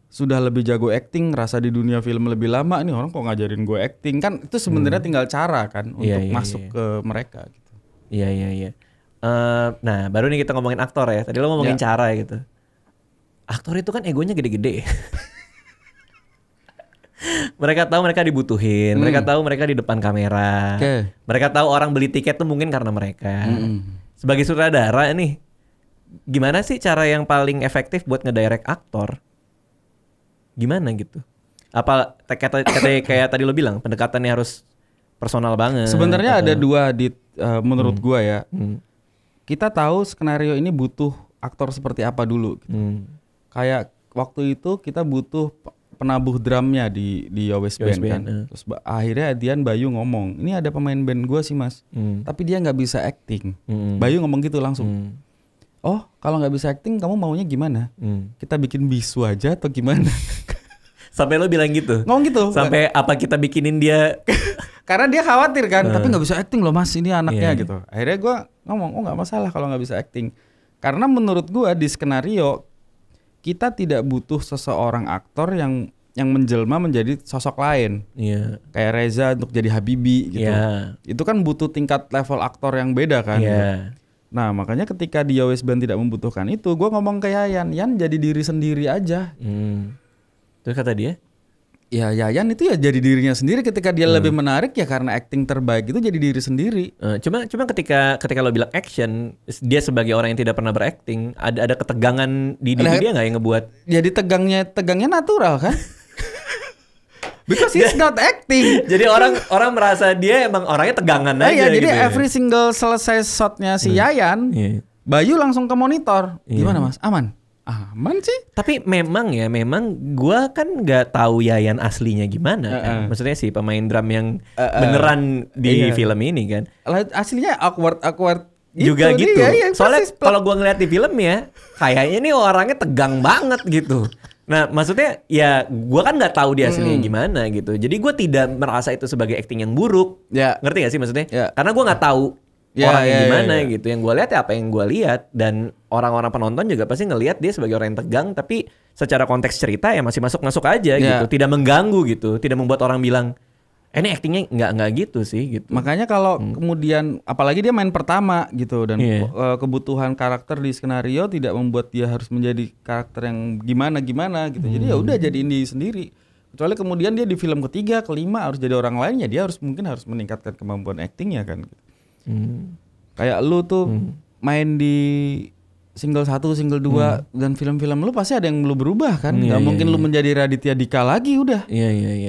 sudah lebih jago acting, ngerasa di dunia film lebih lama, nih orang kok ngajarin gue acting. Kan itu sebenarnya tinggal cara kan untuk masuk ke mereka gitu. Iya. Nah baru nih kita ngomongin aktor ya. Tadi lo ngomongin cara gitu. Aktor itu kan egonya gede-gede. Mereka tahu mereka dibutuhin, mereka tahu mereka di depan kamera. Mereka tahu orang beli tiket tuh mungkin karena mereka. Sebagai sutradara nih, gimana sih cara yang paling efektif buat ngedirect aktor? Gimana gitu? Apa kayak tadi lo bilang pendekatannya harus personal banget? Sebenarnya ada dua menurut gua ya. Kita tahu skenario ini butuh aktor seperti apa dulu. Gitu. Kayak waktu itu kita butuh penabuh drumnya di Yowes Band kan. Terus akhirnya Adian Bayu ngomong, ini ada pemain band gua sih mas, tapi dia nggak bisa acting. Bayu ngomong gitu langsung. Oh, kalau nggak bisa acting, kamu maunya gimana? Kita bikin bisu aja atau gimana? Sampai lo bilang gitu? Ngomong gitu. Sampai apa kita bikinin dia? Karena dia khawatir kan, tapi nggak bisa acting loh mas, ini anaknya gitu. Akhirnya gue ngomong, oh nggak masalah kalau nggak bisa acting. Karena menurut gue di skenario kita tidak butuh seseorang aktor yang menjelma menjadi sosok lain. Kayak Reza untuk jadi Habibie gitu. Itu kan butuh tingkat level aktor yang beda kan. Gitu. Nah makanya ketika di Yowes Band tidak membutuhkan itu, gue ngomong ke Yayan jadi diri sendiri aja. Terus kata dia? Ya Yayan itu ya jadi dirinya sendiri. Ketika dia lebih menarik ya karena acting terbaik itu jadi diri sendiri. Cuma ketika lo bilang action, dia sebagai orang yang tidak pernah berakting, ada ketegangan di diri dia nggak yang ngebuat? Jadi tegangnya natural kan? Because he's not acting. Jadi orang merasa dia emang orangnya tegangan aja. Iya, jadi gitu every single selesai shotnya si Yayan, Bayu langsung ke monitor. Gimana Mas? Aman? Aman sih. Tapi memang gua kan nggak tahu Yayan aslinya gimana kan. Maksudnya si pemain drum yang beneran di film ini kan. Aslinya awkward juga gitu. Iya, soalnya kalau gua ngeliat di film ya, kayaknya ini orangnya tegang banget gitu. Nah maksudnya ya gue kan nggak tahu dia aslinya gimana gitu. Jadi gue tidak merasa itu sebagai acting yang buruk. Ngerti gak sih maksudnya? Karena gue nggak tahu orangnya gimana gitu. Yang gue lihat ya apa yang gue lihat. Dan orang-orang penonton juga pasti ngelihat dia sebagai orang yang tegang. Tapi secara konteks cerita ya masih masuk aja gitu. Tidak mengganggu gitu. Tidak membuat orang bilang ini actingnya nggak gitu sih gitu. Makanya kalau kemudian apalagi dia main pertama gitu dan kebutuhan karakter di skenario tidak membuat dia harus menjadi karakter yang gimana gitu. Jadi ya udah jadi indie sendiri. Kecuali kemudian dia di film ketiga, kelima harus jadi orang lain ya dia mungkin harus meningkatkan kemampuan actingnya kan. Kayak lu tuh main di single 1, single 2 dan film-film lu pasti ada yang lu berubah kan. Gak mungkin lu menjadi Raditya Dika lagi udah.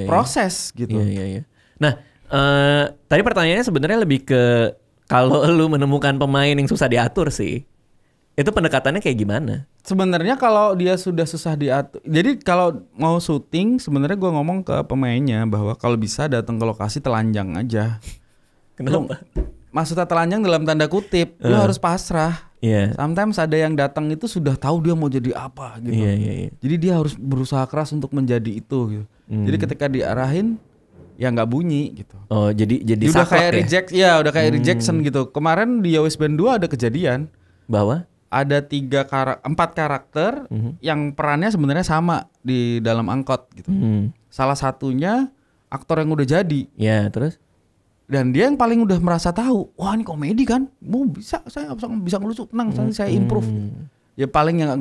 Proses gitu. Iya. Nah, tadi pertanyaannya sebenarnya lebih ke kalau lu menemukan pemain yang susah diatur sih. Itu pendekatannya kayak gimana? Sebenarnya kalau dia sudah susah diatur. Jadi kalau mau syuting sebenarnya gue ngomong ke pemainnya bahwa kalau bisa datang ke lokasi telanjang aja. Kenapa? Maksudnya telanjang dalam tanda kutip, lu harus pasrah. Sometimes ada yang datang itu sudah tahu dia mau jadi apa gitu. Jadi dia harus berusaha keras untuk menjadi itu gitu. Jadi ketika diarahin ya nggak bunyi gitu. Oh, jadi udah kayak reject, ya udah kayak rejection gitu. Kemarin di Yowes Band 2 ada kejadian bahwa ada 4 karakter yang perannya sebenarnya sama di dalam angkot gitu. Salah satunya aktor yang udah jadi. Ya, terus? Dan dia yang paling udah merasa tahu, wah ini komedi kan, mau saya bisa ngelucu, tenang, saya improve. Ya paling yang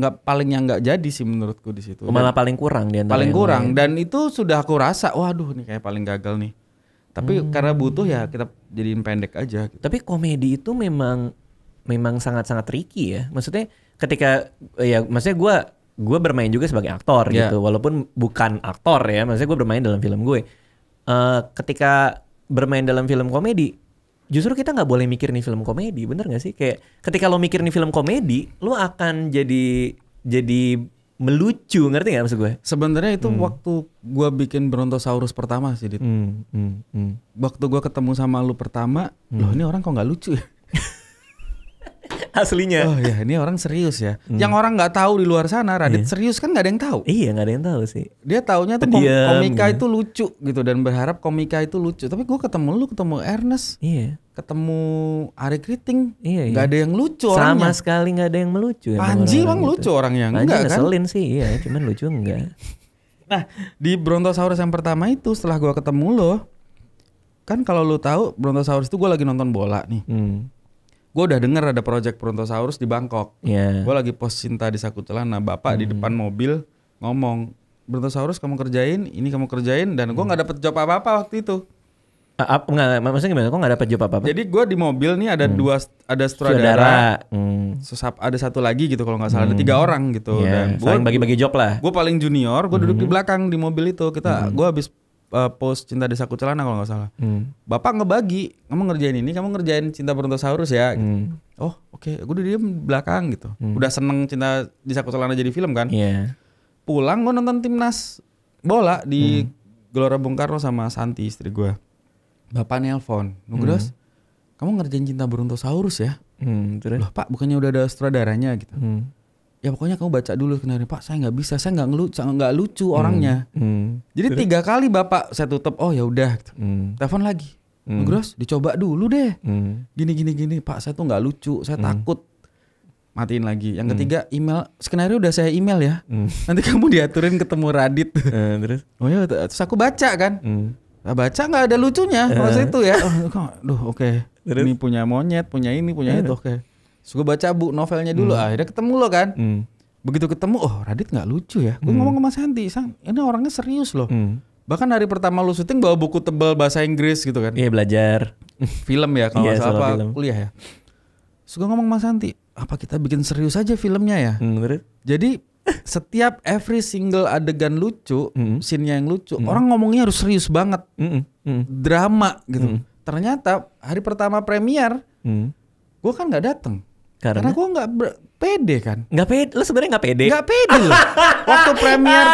nggak jadi sih menurutku di situ. Malah paling kurang di antara paling kurang dan itu sudah aku rasa, waduh nih kayak paling gagal nih. Tapi karena butuh ya kita jadiin pendek aja. Gitu. Tapi komedi itu memang sangat-sangat tricky ya. Maksudnya ketika maksudnya gue bermain juga sebagai aktor gitu, walaupun bukan aktor ya. Maksudnya gue bermain dalam film gue. Ketika bermain dalam film komedi, justru kita nggak boleh mikir nih film komedi, bener nggak sih? Kayak ketika lo mikir nih film komedi, lo akan jadi melucu, ngerti nggak maksud gue? Sebenarnya itu waktu gue bikin Brontosaurus pertama sih, Dit. Waktu gue ketemu sama lu pertama, loh ini orang kok nggak lucu ya? Aslinya. Oh ya ini orang serius ya. Yang orang nggak tahu di luar sana, Radit serius kan nggak ada yang tahu. Iya nggak ada yang tahu sih. Dia taunya tuh komika itu lucu gitu dan berharap komika itu lucu. Tapi gue ketemu Ernest, ketemu Ari Kriting, nggak ada yang lucu orangnya. Sama sekali nggak ada yang melucu. Panji bang lucu orangnya, enggak kan? Ngeselin sih, iya, cuman lucu enggak. Nah di Brontosaurus yang pertama itu setelah gue ketemu lo, kan kalau lo tahu Brontosaurus itu gue lagi nonton bola nih. Gue udah denger ada project Brontosaurus di Bangkok. Gue lagi post Cinta di Saku Celana. Bapak di depan mobil ngomong, Brontosaurus kamu kerjain, ini kamu kerjain. Dan gue gak dapet job apa-apa waktu itu. Maksudnya gimana? Kok gak dapet job apa-apa? Jadi gue di mobil nih ada ada sutradara. Ada satu lagi gitu kalau gak salah. Ada 3 orang gitu. Dan saling bagi-bagi job lah. Gue paling junior, gue duduk di belakang di mobil itu. Gue habis post Cinta di Saku Celana kalau nggak salah. Bapak ngebagi, kamu ngerjain ini, kamu ngerjain Cinta Brontosaurus ya. Gitu. Oh oke. Gue udah diem belakang gitu. Udah seneng Cinta di Saku Celana jadi film kan. Pulang gue nonton timnas bola di Gelora Bung Karno sama Santi istri gue. Bapak nelpon, Nugroho, kamu ngerjain Cinta Brontosaurus ya? Terus? Loh Pak, bukannya udah ada sutradaranya gitu. Ya pokoknya kamu baca dulu skenario. Pak saya nggak bisa, saya nggak lucu orangnya. Jadi 3 kali bapak saya tutup. Oh ya udah. Gitu. Telepon lagi. Nugroho, dicoba dulu deh. Gini. Pak saya tuh nggak lucu, saya takut. Matiin lagi. Yang ketiga email, skenario udah saya email ya. Nanti kamu diaturin ketemu Radit. Terus? Oh ya, terus aku baca kan. Nah, baca nggak ada lucunya. Kalau itu ya. Duh oke. Ini punya monyet, punya ini, punya itu oke. Terus gue baca novelnya dulu, akhirnya ketemu lo kan. Begitu ketemu, oh Radit nggak lucu ya. Gue ngomong ke Mas Hanti, Sang, ini orangnya serius loh. Bahkan hari pertama lu syuting bawa buku tebal bahasa Inggris gitu kan. Iya, belajar film ya kalau nggak salah apa film. kuliah ya. Terus gue ngomong Mas Hanti, apa kita bikin serius aja filmnya ya? Jadi setiap every single adegan lucu, scene-nya yang lucu, orang ngomongnya harus serius banget, drama gitu. Ternyata hari pertama premier, gue kan nggak datang karena gue nggak pede kan. Nggak pede, lu sebenarnya nggak pede? Nggak pede loh. Waktu premier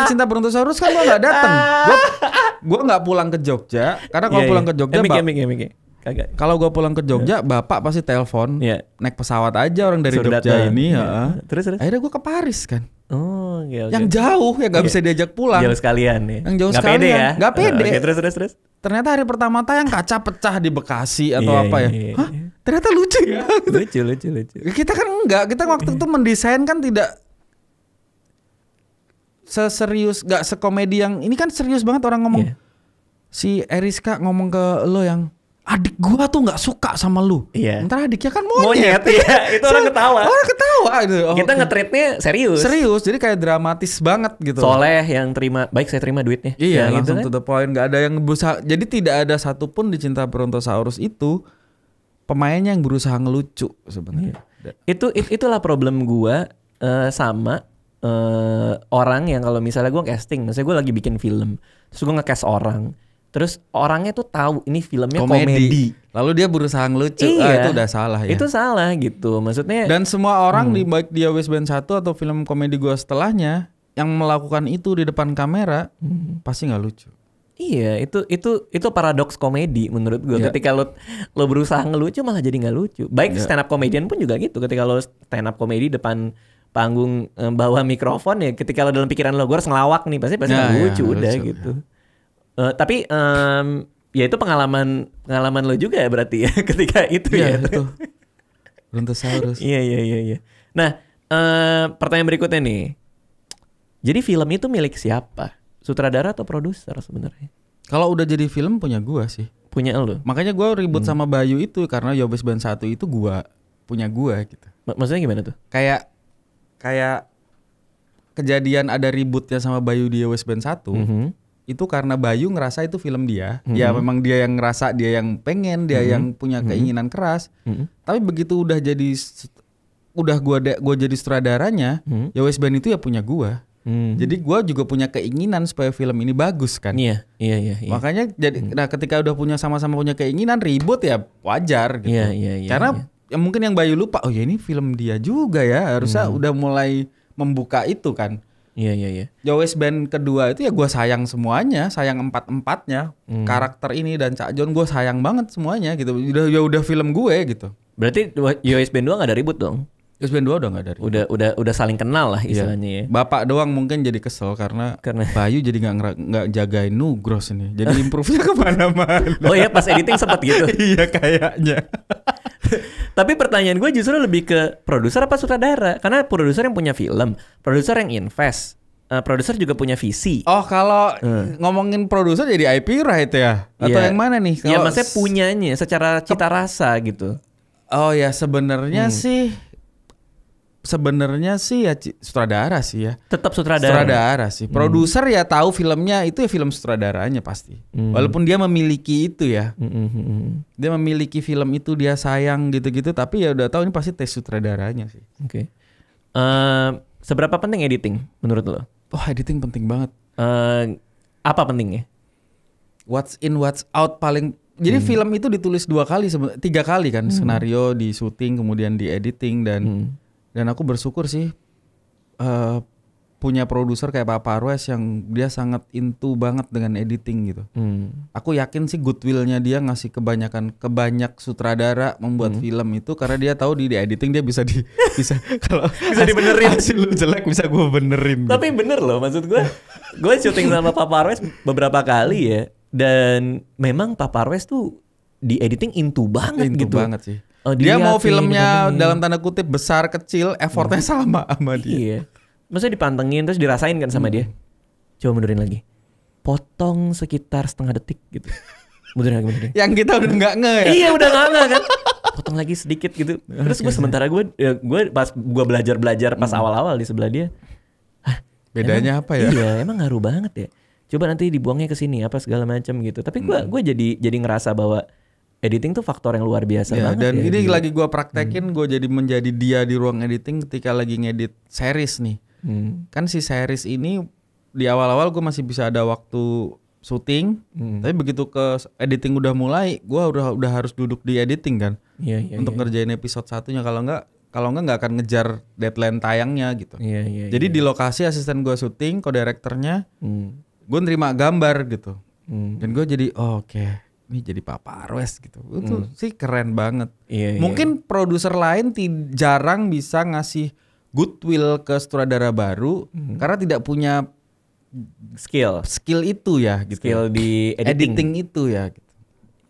Cinta Brontosaurus kan gue nggak datang. Gue nggak pulang ke Jogja karena kalau pulang ke Jogja kalau gue pulang ke Jogja, bapak pasti telepon, naik pesawat aja orang dari Jogja ini. Terus? Akhirnya gue ke Paris kan. Oh, okay. Yang jauh ya nggak bisa diajak pulang. Jauh sekalian ya. Yang jauh nggak sekalian. Pede ya? Nggak pede. Terus. Ternyata hari pertama tayang kaca pecah di Bekasi atau apa ya? Hah? Ternyata lucu ya. Lucu. Kita kan enggak. Kita waktu itu mendesain kan tidak seserius, nggak sekomedi yang ini kan serius banget orang ngomong. Si Eriska ngomong ke lo yang adik gua tuh nggak suka sama lu. Ntar adiknya kan monyet. Itu orang ketawa. Oh, kita nge-treatnya serius. Jadi kayak dramatis banget gitu. Soleh yang terima, baik saya terima duitnya. Iya, langsung gitu, to the point. Nggak ada yang berusaha. Jadi tidak ada satupun di Cinta Brontosaurus itu pemainnya yang berusaha ngelucu sebenarnya. Itulah problem gua sama orang yang kalau misalnya gua casting, misalnya gua lagi bikin film, terus gua nge-cast orang. Terus orangnya tuh tahu ini filmnya komedi. Lalu dia berusaha ngelucu. Itu udah salah ya. Itu salah gitu. Maksudnya. Dan semua orang di baik dia West Band 1 atau film komedi gua setelahnya yang melakukan itu di depan kamera pasti nggak lucu. Iya, itu paradoks komedi menurut gua. Ketika lo berusaha ngelucu malah jadi nggak lucu. Baik stand up comedian pun juga gitu. Ketika lo stand up comedy depan panggung bawa mikrofon ya, ketika lo dalam pikiran lo gue harus ngelawak nih pasti nggak lucu udah lucu, gitu. Tapi ya itu pengalaman lo juga ya berarti ya ketika itu ya. Betul. Brontosaurus. Iya. Nah, pertanyaan berikutnya nih. Jadi film itu milik siapa? Sutradara atau produser sebenarnya? Kalau udah jadi film punya gua sih. Punya lo. Makanya gua ribut sama Bayu itu karena Yobes Band 1 itu punya gua gitu. Maksudnya gimana tuh? Kayak kejadian ada ributnya sama Bayu di Yobes Band 1. Itu karena Bayu ngerasa itu film dia. Ya memang dia yang ngerasa, dia yang pengen, dia yang punya keinginan keras. Tapi begitu udah gua jadi sutradaranya, ya West Band itu ya punya gua. Jadi gua juga punya keinginan supaya film ini bagus kan. Iya. Makanya nah ketika udah sama-sama punya keinginan, ribut ya wajar gitu. Iya. Karena ya mungkin yang Bayu lupa, oh ya ini film dia juga ya. Harusnya udah mulai membuka itu kan. Iya. West Band kedua itu ya gue sayang semuanya, sayang empat-empatnya, karakter ini dan Cak Jon gue sayang banget semuanya gitu. Udah film gue gitu. Berarti West Band 2 nggak ada ribut dong? West Band 2 udah nggak ada ribut. Udah saling kenal lah istilahnya ya. Bapak doang mungkin jadi kesel karena Bayu jadi nggak jagain Nugros ini. Jadi improve-nya kemana-mana. Oh ya pas editing sempat gitu. Iya kayaknya. Tapi pertanyaan gue justru lebih ke produser apa sutradara? Karena produser yang punya film, produser yang invest, produser juga punya visi. Oh kalau ngomongin produser jadi IP right ya? Atau yang mana nih? Ya maksudnya punyanya secara cita rasa gitu. Oh ya sebenarnya sih ya sutradara sih ya. Tetap sutradara sih. Produser ya tahu filmnya itu ya film sutradaranya pasti. Walaupun dia memiliki itu ya. Dia memiliki film itu, dia sayang gitu-gitu, tapi ya udah tahu ini pasti tes sutradaranya sih. Oke. Seberapa penting editing menurut lo? Oh, editing penting banget. Apa pentingnya? What's in, what's out paling. Jadi film itu ditulis 3 kali kan, skenario, di syuting, kemudian di editing dan aku bersyukur sih punya produser kayak Pak Parwes yang dia sangat into banget dengan editing gitu. Aku yakin sih goodwill-nya dia ngasih kebanyak sutradara membuat film itu karena dia tahu di editing dia bisa kalau bisa dibenerin. Hasil lu jelek bisa gue benerin. Tapi bener loh, maksud gue syuting sama Pak Parwes beberapa kali ya, dan memang Pak Parwes tuh di editing into banget gitu. Banget sih. Dia mau filmnya dalam tanda kutip besar kecil, effortnya sama dia. Iya. Maksudnya dipantengin terus dirasain kan sama dia. Coba mundurin lagi. Potong sekitar setengah detik gitu. Mundurin lagi. Yang kita udah nggak nge ya. Iya udah nggak kan. potong lagi sedikit gitu. Terus gue sementara gue pas gue belajar pas awal-awal di sebelah dia, bedanya emang, apa ya? Iya, emang ngaruh banget ya. Coba nanti dibuangnya ke sini apa segala macam gitu. Tapi gue jadi ngerasa bahwa editing tuh faktor yang luar biasa banget. Dan ya, ini lagi gue praktekin, gue jadi menjadi dia di ruang editing ketika lagi ngedit series nih. Kan si series ini di awal-awal gue masih bisa ada waktu syuting, tapi begitu ke editing udah mulai, gue udah harus duduk di editing kan, untuk ngerjain episode satunya. Kalau nggak akan ngejar deadline tayangnya gitu. Jadi di lokasi asisten gue syuting, co-directornya, gue nerima gambar gitu, dan gue jadi oke, ini jadi Pak Parwes gitu. Itu sih keren banget. Mungkin produser lain jarang bisa ngasih goodwill ke sutradara baru karena tidak punya skill itu ya gitu. Skill di editing itu ya gitu.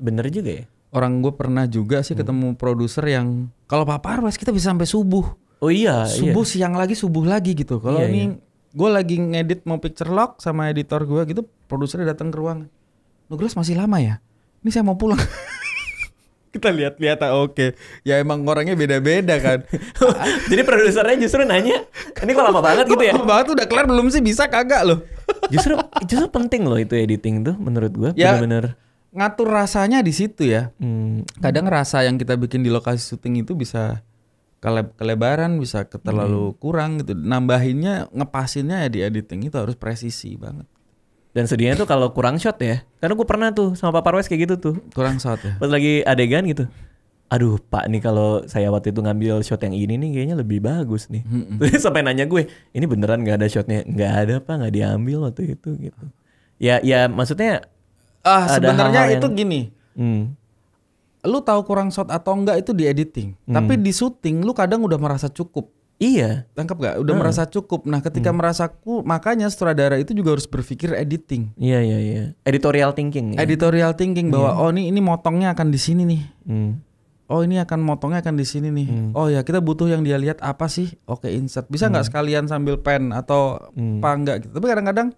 Bener juga ya. Orang gue pernah juga sih ketemu produser yang kalau Pak Parwes kita bisa sampai subuh. Oh iya. Subuh siang lagi subuh lagi gitu. Kalau ini gue lagi ngedit mau picture lock sama editor gue gitu, produsernya datang ke ruangan. Nugras masih lama ya? Ini saya mau pulang. Kita lihat-lihat, oke. Ya emang orangnya beda-beda kan. Jadi produsernya justru nanya, ini kok lama banget gitu ya? Lama banget, udah kelar belum sih, bisa kagak loh. Justru penting loh itu editing tuh menurut gue. Ya, bener-bener ngatur rasanya di situ ya. Kadang rasa yang kita bikin di lokasi syuting itu bisa kelebaran, bisa terlalu kurang gitu. Nambahinnya, ngepasinnya ya di editing itu harus presisi banget. Dan sedihnya tuh kalau kurang shot ya. Karena gue pernah tuh sama Pak Parwes kayak gitu tuh. Kurang shot ya. Pas lagi adegan gitu. Aduh Pak nih kalau saya waktu itu ngambil shot yang ini nih kayaknya lebih bagus nih. Terus sampai nanya gue, ini beneran gak ada shotnya? Gak ada Pak, gak diambil waktu itu gitu. Ya maksudnya sebenarnya itu gini. Lu tahu kurang shot atau enggak itu di editing. Tapi di syuting lu kadang udah merasa cukup. Iya. Tangkap gak? Udah merasa cukup. Nah ketika merasa makanya sutradara itu juga harus berpikir editing. Iya. Editorial thinking. Ya? Editorial thinking bahwa oh ini motongnya akan di sini nih. Oh ini akan motongnya akan di sini nih. Oh ya kita butuh yang dia lihat apa sih? Oke insert. Bisa nggak sekalian sambil pen atau apa enggak gitu. Tapi kadang-kadang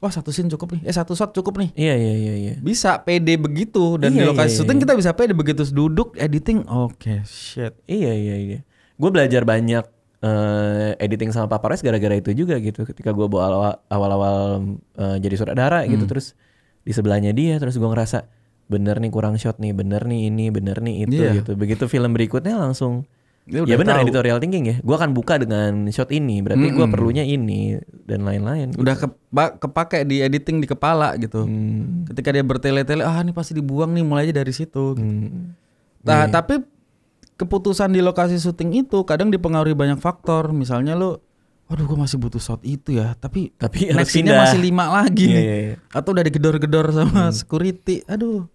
satu scene cukup nih. Satu shot cukup nih. Iya. Bisa pede begitu. Dan di lokasi syuting kita bisa pede begitu. Duduk editing. Oke, shit. Iya. Gue belajar banyak editing sama Pak Parwes gara-gara itu juga gitu. Ketika gue awal-awal jadi sutradara gitu, terus di sebelahnya dia, terus gue ngerasa bener nih kurang shot nih, bener nih ini, bener nih itu gitu. Begitu film berikutnya langsung ya bener tahu. Editorial thinking ya. Gue akan buka dengan shot ini, berarti gue perlunya ini dan lain-lain. Udah gitu. Kepake di editing di kepala gitu. Ketika dia bertele-tele, ini pasti dibuang nih, mulai aja dari situ. Gitu. Nah tapi keputusan di lokasi syuting itu kadang dipengaruhi banyak faktor. Misalnya lu, waduh gue masih butuh shot itu ya, tapi next scene-nya masih 5 lagi nih. Atau udah digedor-gedor sama security. Aduh.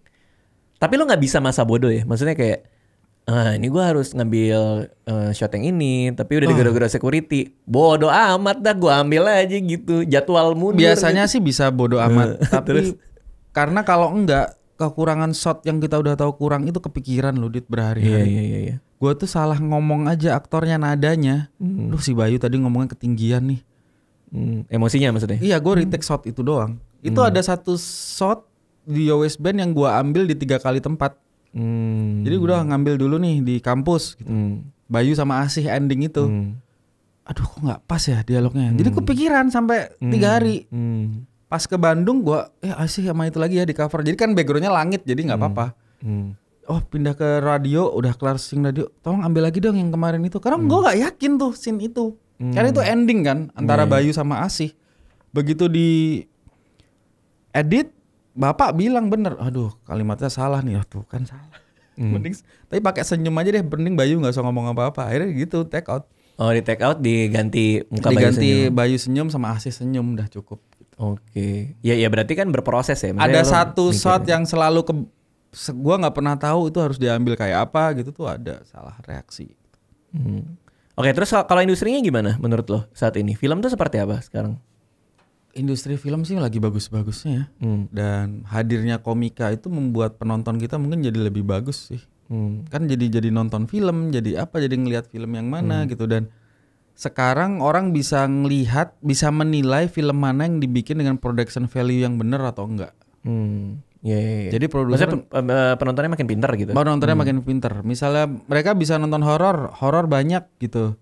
Tapi lu gak bisa masa bodoh ya. Maksudnya kayak ini gue harus ngambil shot yang ini, tapi udah digedor-gedor security. Bodoh amat dah, gue ambil aja gitu. Jadwal mundur. Biasanya gitu. sih bisa bodoh amat. Tapi karena kalau enggak, kekurangan shot yang kita udah tahu kurang itu kepikiran lu Dit berhari-hari. Iya. Gue tuh salah ngomong aja aktornya nadanya. Duh si Bayu tadi ngomongnya ketinggian nih. Emosinya maksudnya? Iya gue retake shot itu doang. Itu ada satu shot di Yo West Band yang gue ambil di 3 kali tempat. Jadi gue udah ngambil dulu nih di kampus gitu. Bayu sama Asih ending itu. Aduh kok gak pas ya dialognya. Jadi kepikiran sampai 3 hari. Pas ke Bandung gue Asih sama itu lagi ya di cover. Jadi kan backgroundnya langit jadi gak apa-apa. Oh pindah ke radio, udah kelar sing radio, tolong ambil lagi dong yang kemarin itu. Karena gue gak yakin tuh scene itu. Karena itu ending kan antara Bayu sama Asih. Begitu di edit, bapak bilang bener, aduh kalimatnya salah nih. Tuh kan salah. Mending, tapi pakai senyum aja deh, mending Bayu gak usah ngomong apa-apa. Akhirnya gitu take out. Oh di take out diganti muka Bayu senyum sama Asih senyum, udah cukup. Oke. Ya berarti kan berproses ya. Maksudnya ada satu shot yang selalu gue nggak pernah tahu itu harus diambil kayak apa gitu tuh, ada salah reaksi. Oke, terus kalau industrinya gimana menurut lo saat ini? Film tuh seperti apa sekarang? Industri film sih lagi bagus-bagusnya ya. Dan hadirnya komika itu membuat penonton kita mungkin jadi lebih bagus sih. Kan jadi nonton film, jadi ngelihat film yang mana gitu. Dan sekarang orang bisa ngelihat, bisa menilai film mana yang dibikin dengan production value yang benar atau enggak. Iya. Jadi produser maksudnya penontonnya makin pintar gitu. Penontonnya makin pintar. Misalnya mereka bisa nonton horor banyak gitu.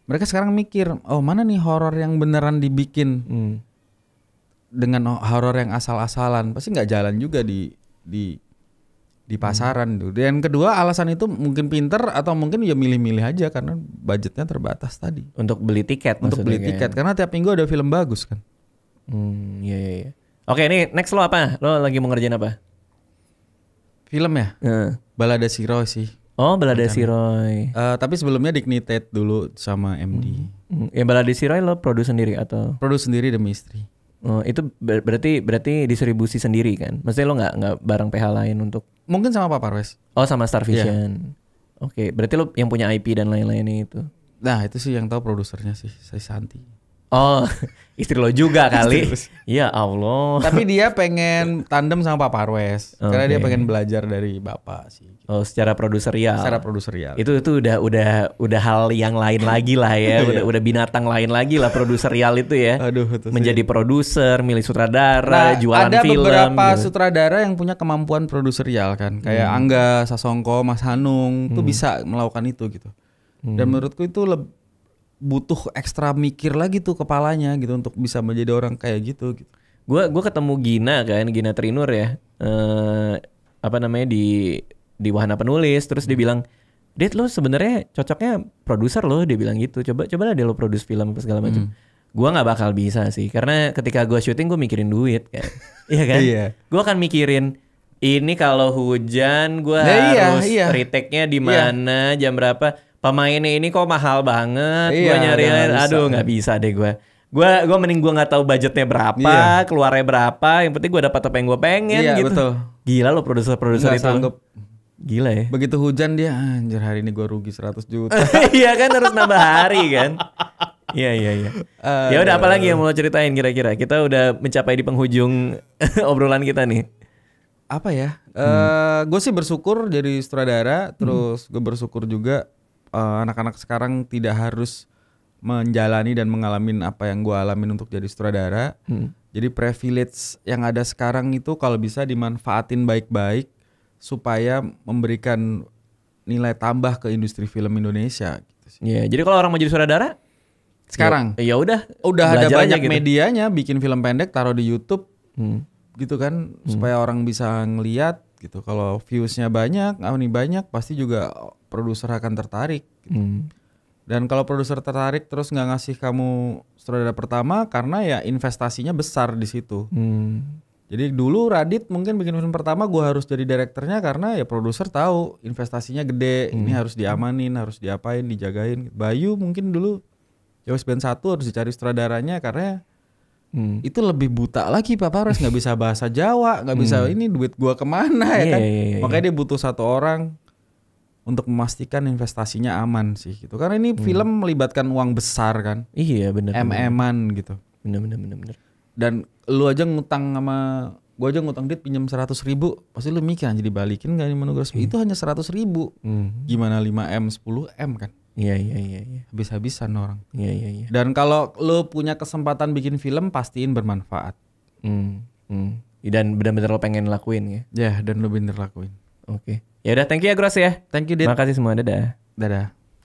Mereka sekarang mikir, oh mana nih horor yang beneran dibikin dengan horor yang asal-asalan, pasti nggak jalan juga di pasaran tuh. Dan kedua alasan itu mungkin pinter atau mungkin ya milih-milih aja karena budgetnya terbatas tadi. Untuk beli tiket. Untuk beli tiket karena tiap minggu ada film bagus kan. Iya. Oke, ini next lo apa? Lo lagi mau ngerjain apa? Film ya? Balada Si Roy sih. Oh, Balada Si Roy. Tapi sebelumnya Dignited dulu sama MD. Ya Balada Si Roy lo produce sendiri atau? Produce sendiri demi istri. Oh, itu berarti distribusi sendiri kan? Maksudnya lo nggak bareng PH lain untuk? Mungkin sama Pak Parwes. Oh, sama Star Vision. Oke, berarti lo yang punya IP dan lain-lainnya itu. Nah, itu sih yang tahu produsernya sih, saya Santi. Oh, istri lo juga kali. Ya Allah. Tapi dia pengen tandem sama Pak Parwes. Karena dia pengen belajar dari Bapak sih. Oh, secara produserial. Itu udah hal yang lain lagi lah ya. udah binatang lain lagi lah produserial itu ya. Aduh, menjadi produser, milih sutradara, jualan ada film. Ada beberapa sutradara yang punya kemampuan produserial kan. Kayak Angga Sasongko, Mas Hanung tuh bisa melakukan itu gitu. Dan menurutku itu butuh ekstra mikir lagi tuh kepalanya gitu untuk bisa menjadi orang kayak gitu. Gue ketemu Gina Trinur ya, di Wahana Penulis, terus dia bilang, "Dit, lo sebenarnya cocoknya produser lo," dia bilang gitu. Cobalah dia lo produce film segala macam. Gue nggak bakal bisa sih, karena ketika gue syuting gue mikirin duit kan, iya kan? Gue akan mikirin ini kalau hujan gue harus retake-nya di mana, jam berapa. Pemainnya ini kok mahal banget, gue nyariin, aduh nggak bisa deh gue. Gue mending gue nggak tahu budgetnya berapa, keluarnya berapa, yang penting gue dapat apa yang gue pengen gitu. Betul. Gila lo produser itu. Sanggup. Gila ya. Begitu hujan dia, anjir hari ini gue rugi 100 juta. Iya kan, harus nambah hari kan. Iya. Ya udah, apa lagi yang mau lo ceritain kira-kira? Kita udah mencapai di penghujung obrolan kita nih. Apa ya? Gue sih bersyukur jadi sutradara, terus gue bersyukur juga anak-anak sekarang tidak harus menjalani dan mengalami apa yang gue alamin untuk jadi sutradara. Jadi privilege yang ada sekarang itu kalau bisa dimanfaatin baik-baik supaya memberikan nilai tambah ke industri film Indonesia. Iya, jadi kalau orang mau jadi sutradara sekarang, ya udah ada banyak gitu. Medianya, bikin film pendek taruh di YouTube, gitu kan, supaya orang bisa ngeliat gitu. Kalau viewsnya banyak, pasti juga produser akan tertarik. Gitu. Dan kalau produser tertarik terus nggak ngasih kamu sutradara pertama, karena ya investasinya besar di situ. Jadi dulu Radit mungkin bikin film pertama gue harus jadi direkturnya karena ya produser tahu investasinya gede, ini harus diamanin, harus diapain, dijagain. Bayu mungkin dulu Yowes Band 1 harus dicari sutradaranya karena itu lebih buta lagi Pak Parwes, nggak bisa bahasa Jawa, nggak bisa ini duit gue kemana ya kan. Makanya dia butuh satu orang untuk memastikan investasinya aman sih gitu. Karena ini film melibatkan uang besar kan. Iya benar. MM-an gitu. Benar. Dan lu aja ngutang sama gue aja ngutang Dit pinjam 100.000, pasti lu mikir anjir dibalikin gak nih menurut gue. Itu hanya 100.000. Gimana 5M 10M kan. Iya. Habis-habisan orang. Iya. Dan kalau lu punya kesempatan bikin film, pastiin bermanfaat. Dan benar-benar lo pengen lakuin ya. Ya, dan lu bener lakuin. Oke. Ya udah, thank you ya Gros ya. Thank you Dit. Makasih semua, dadah. Dadah.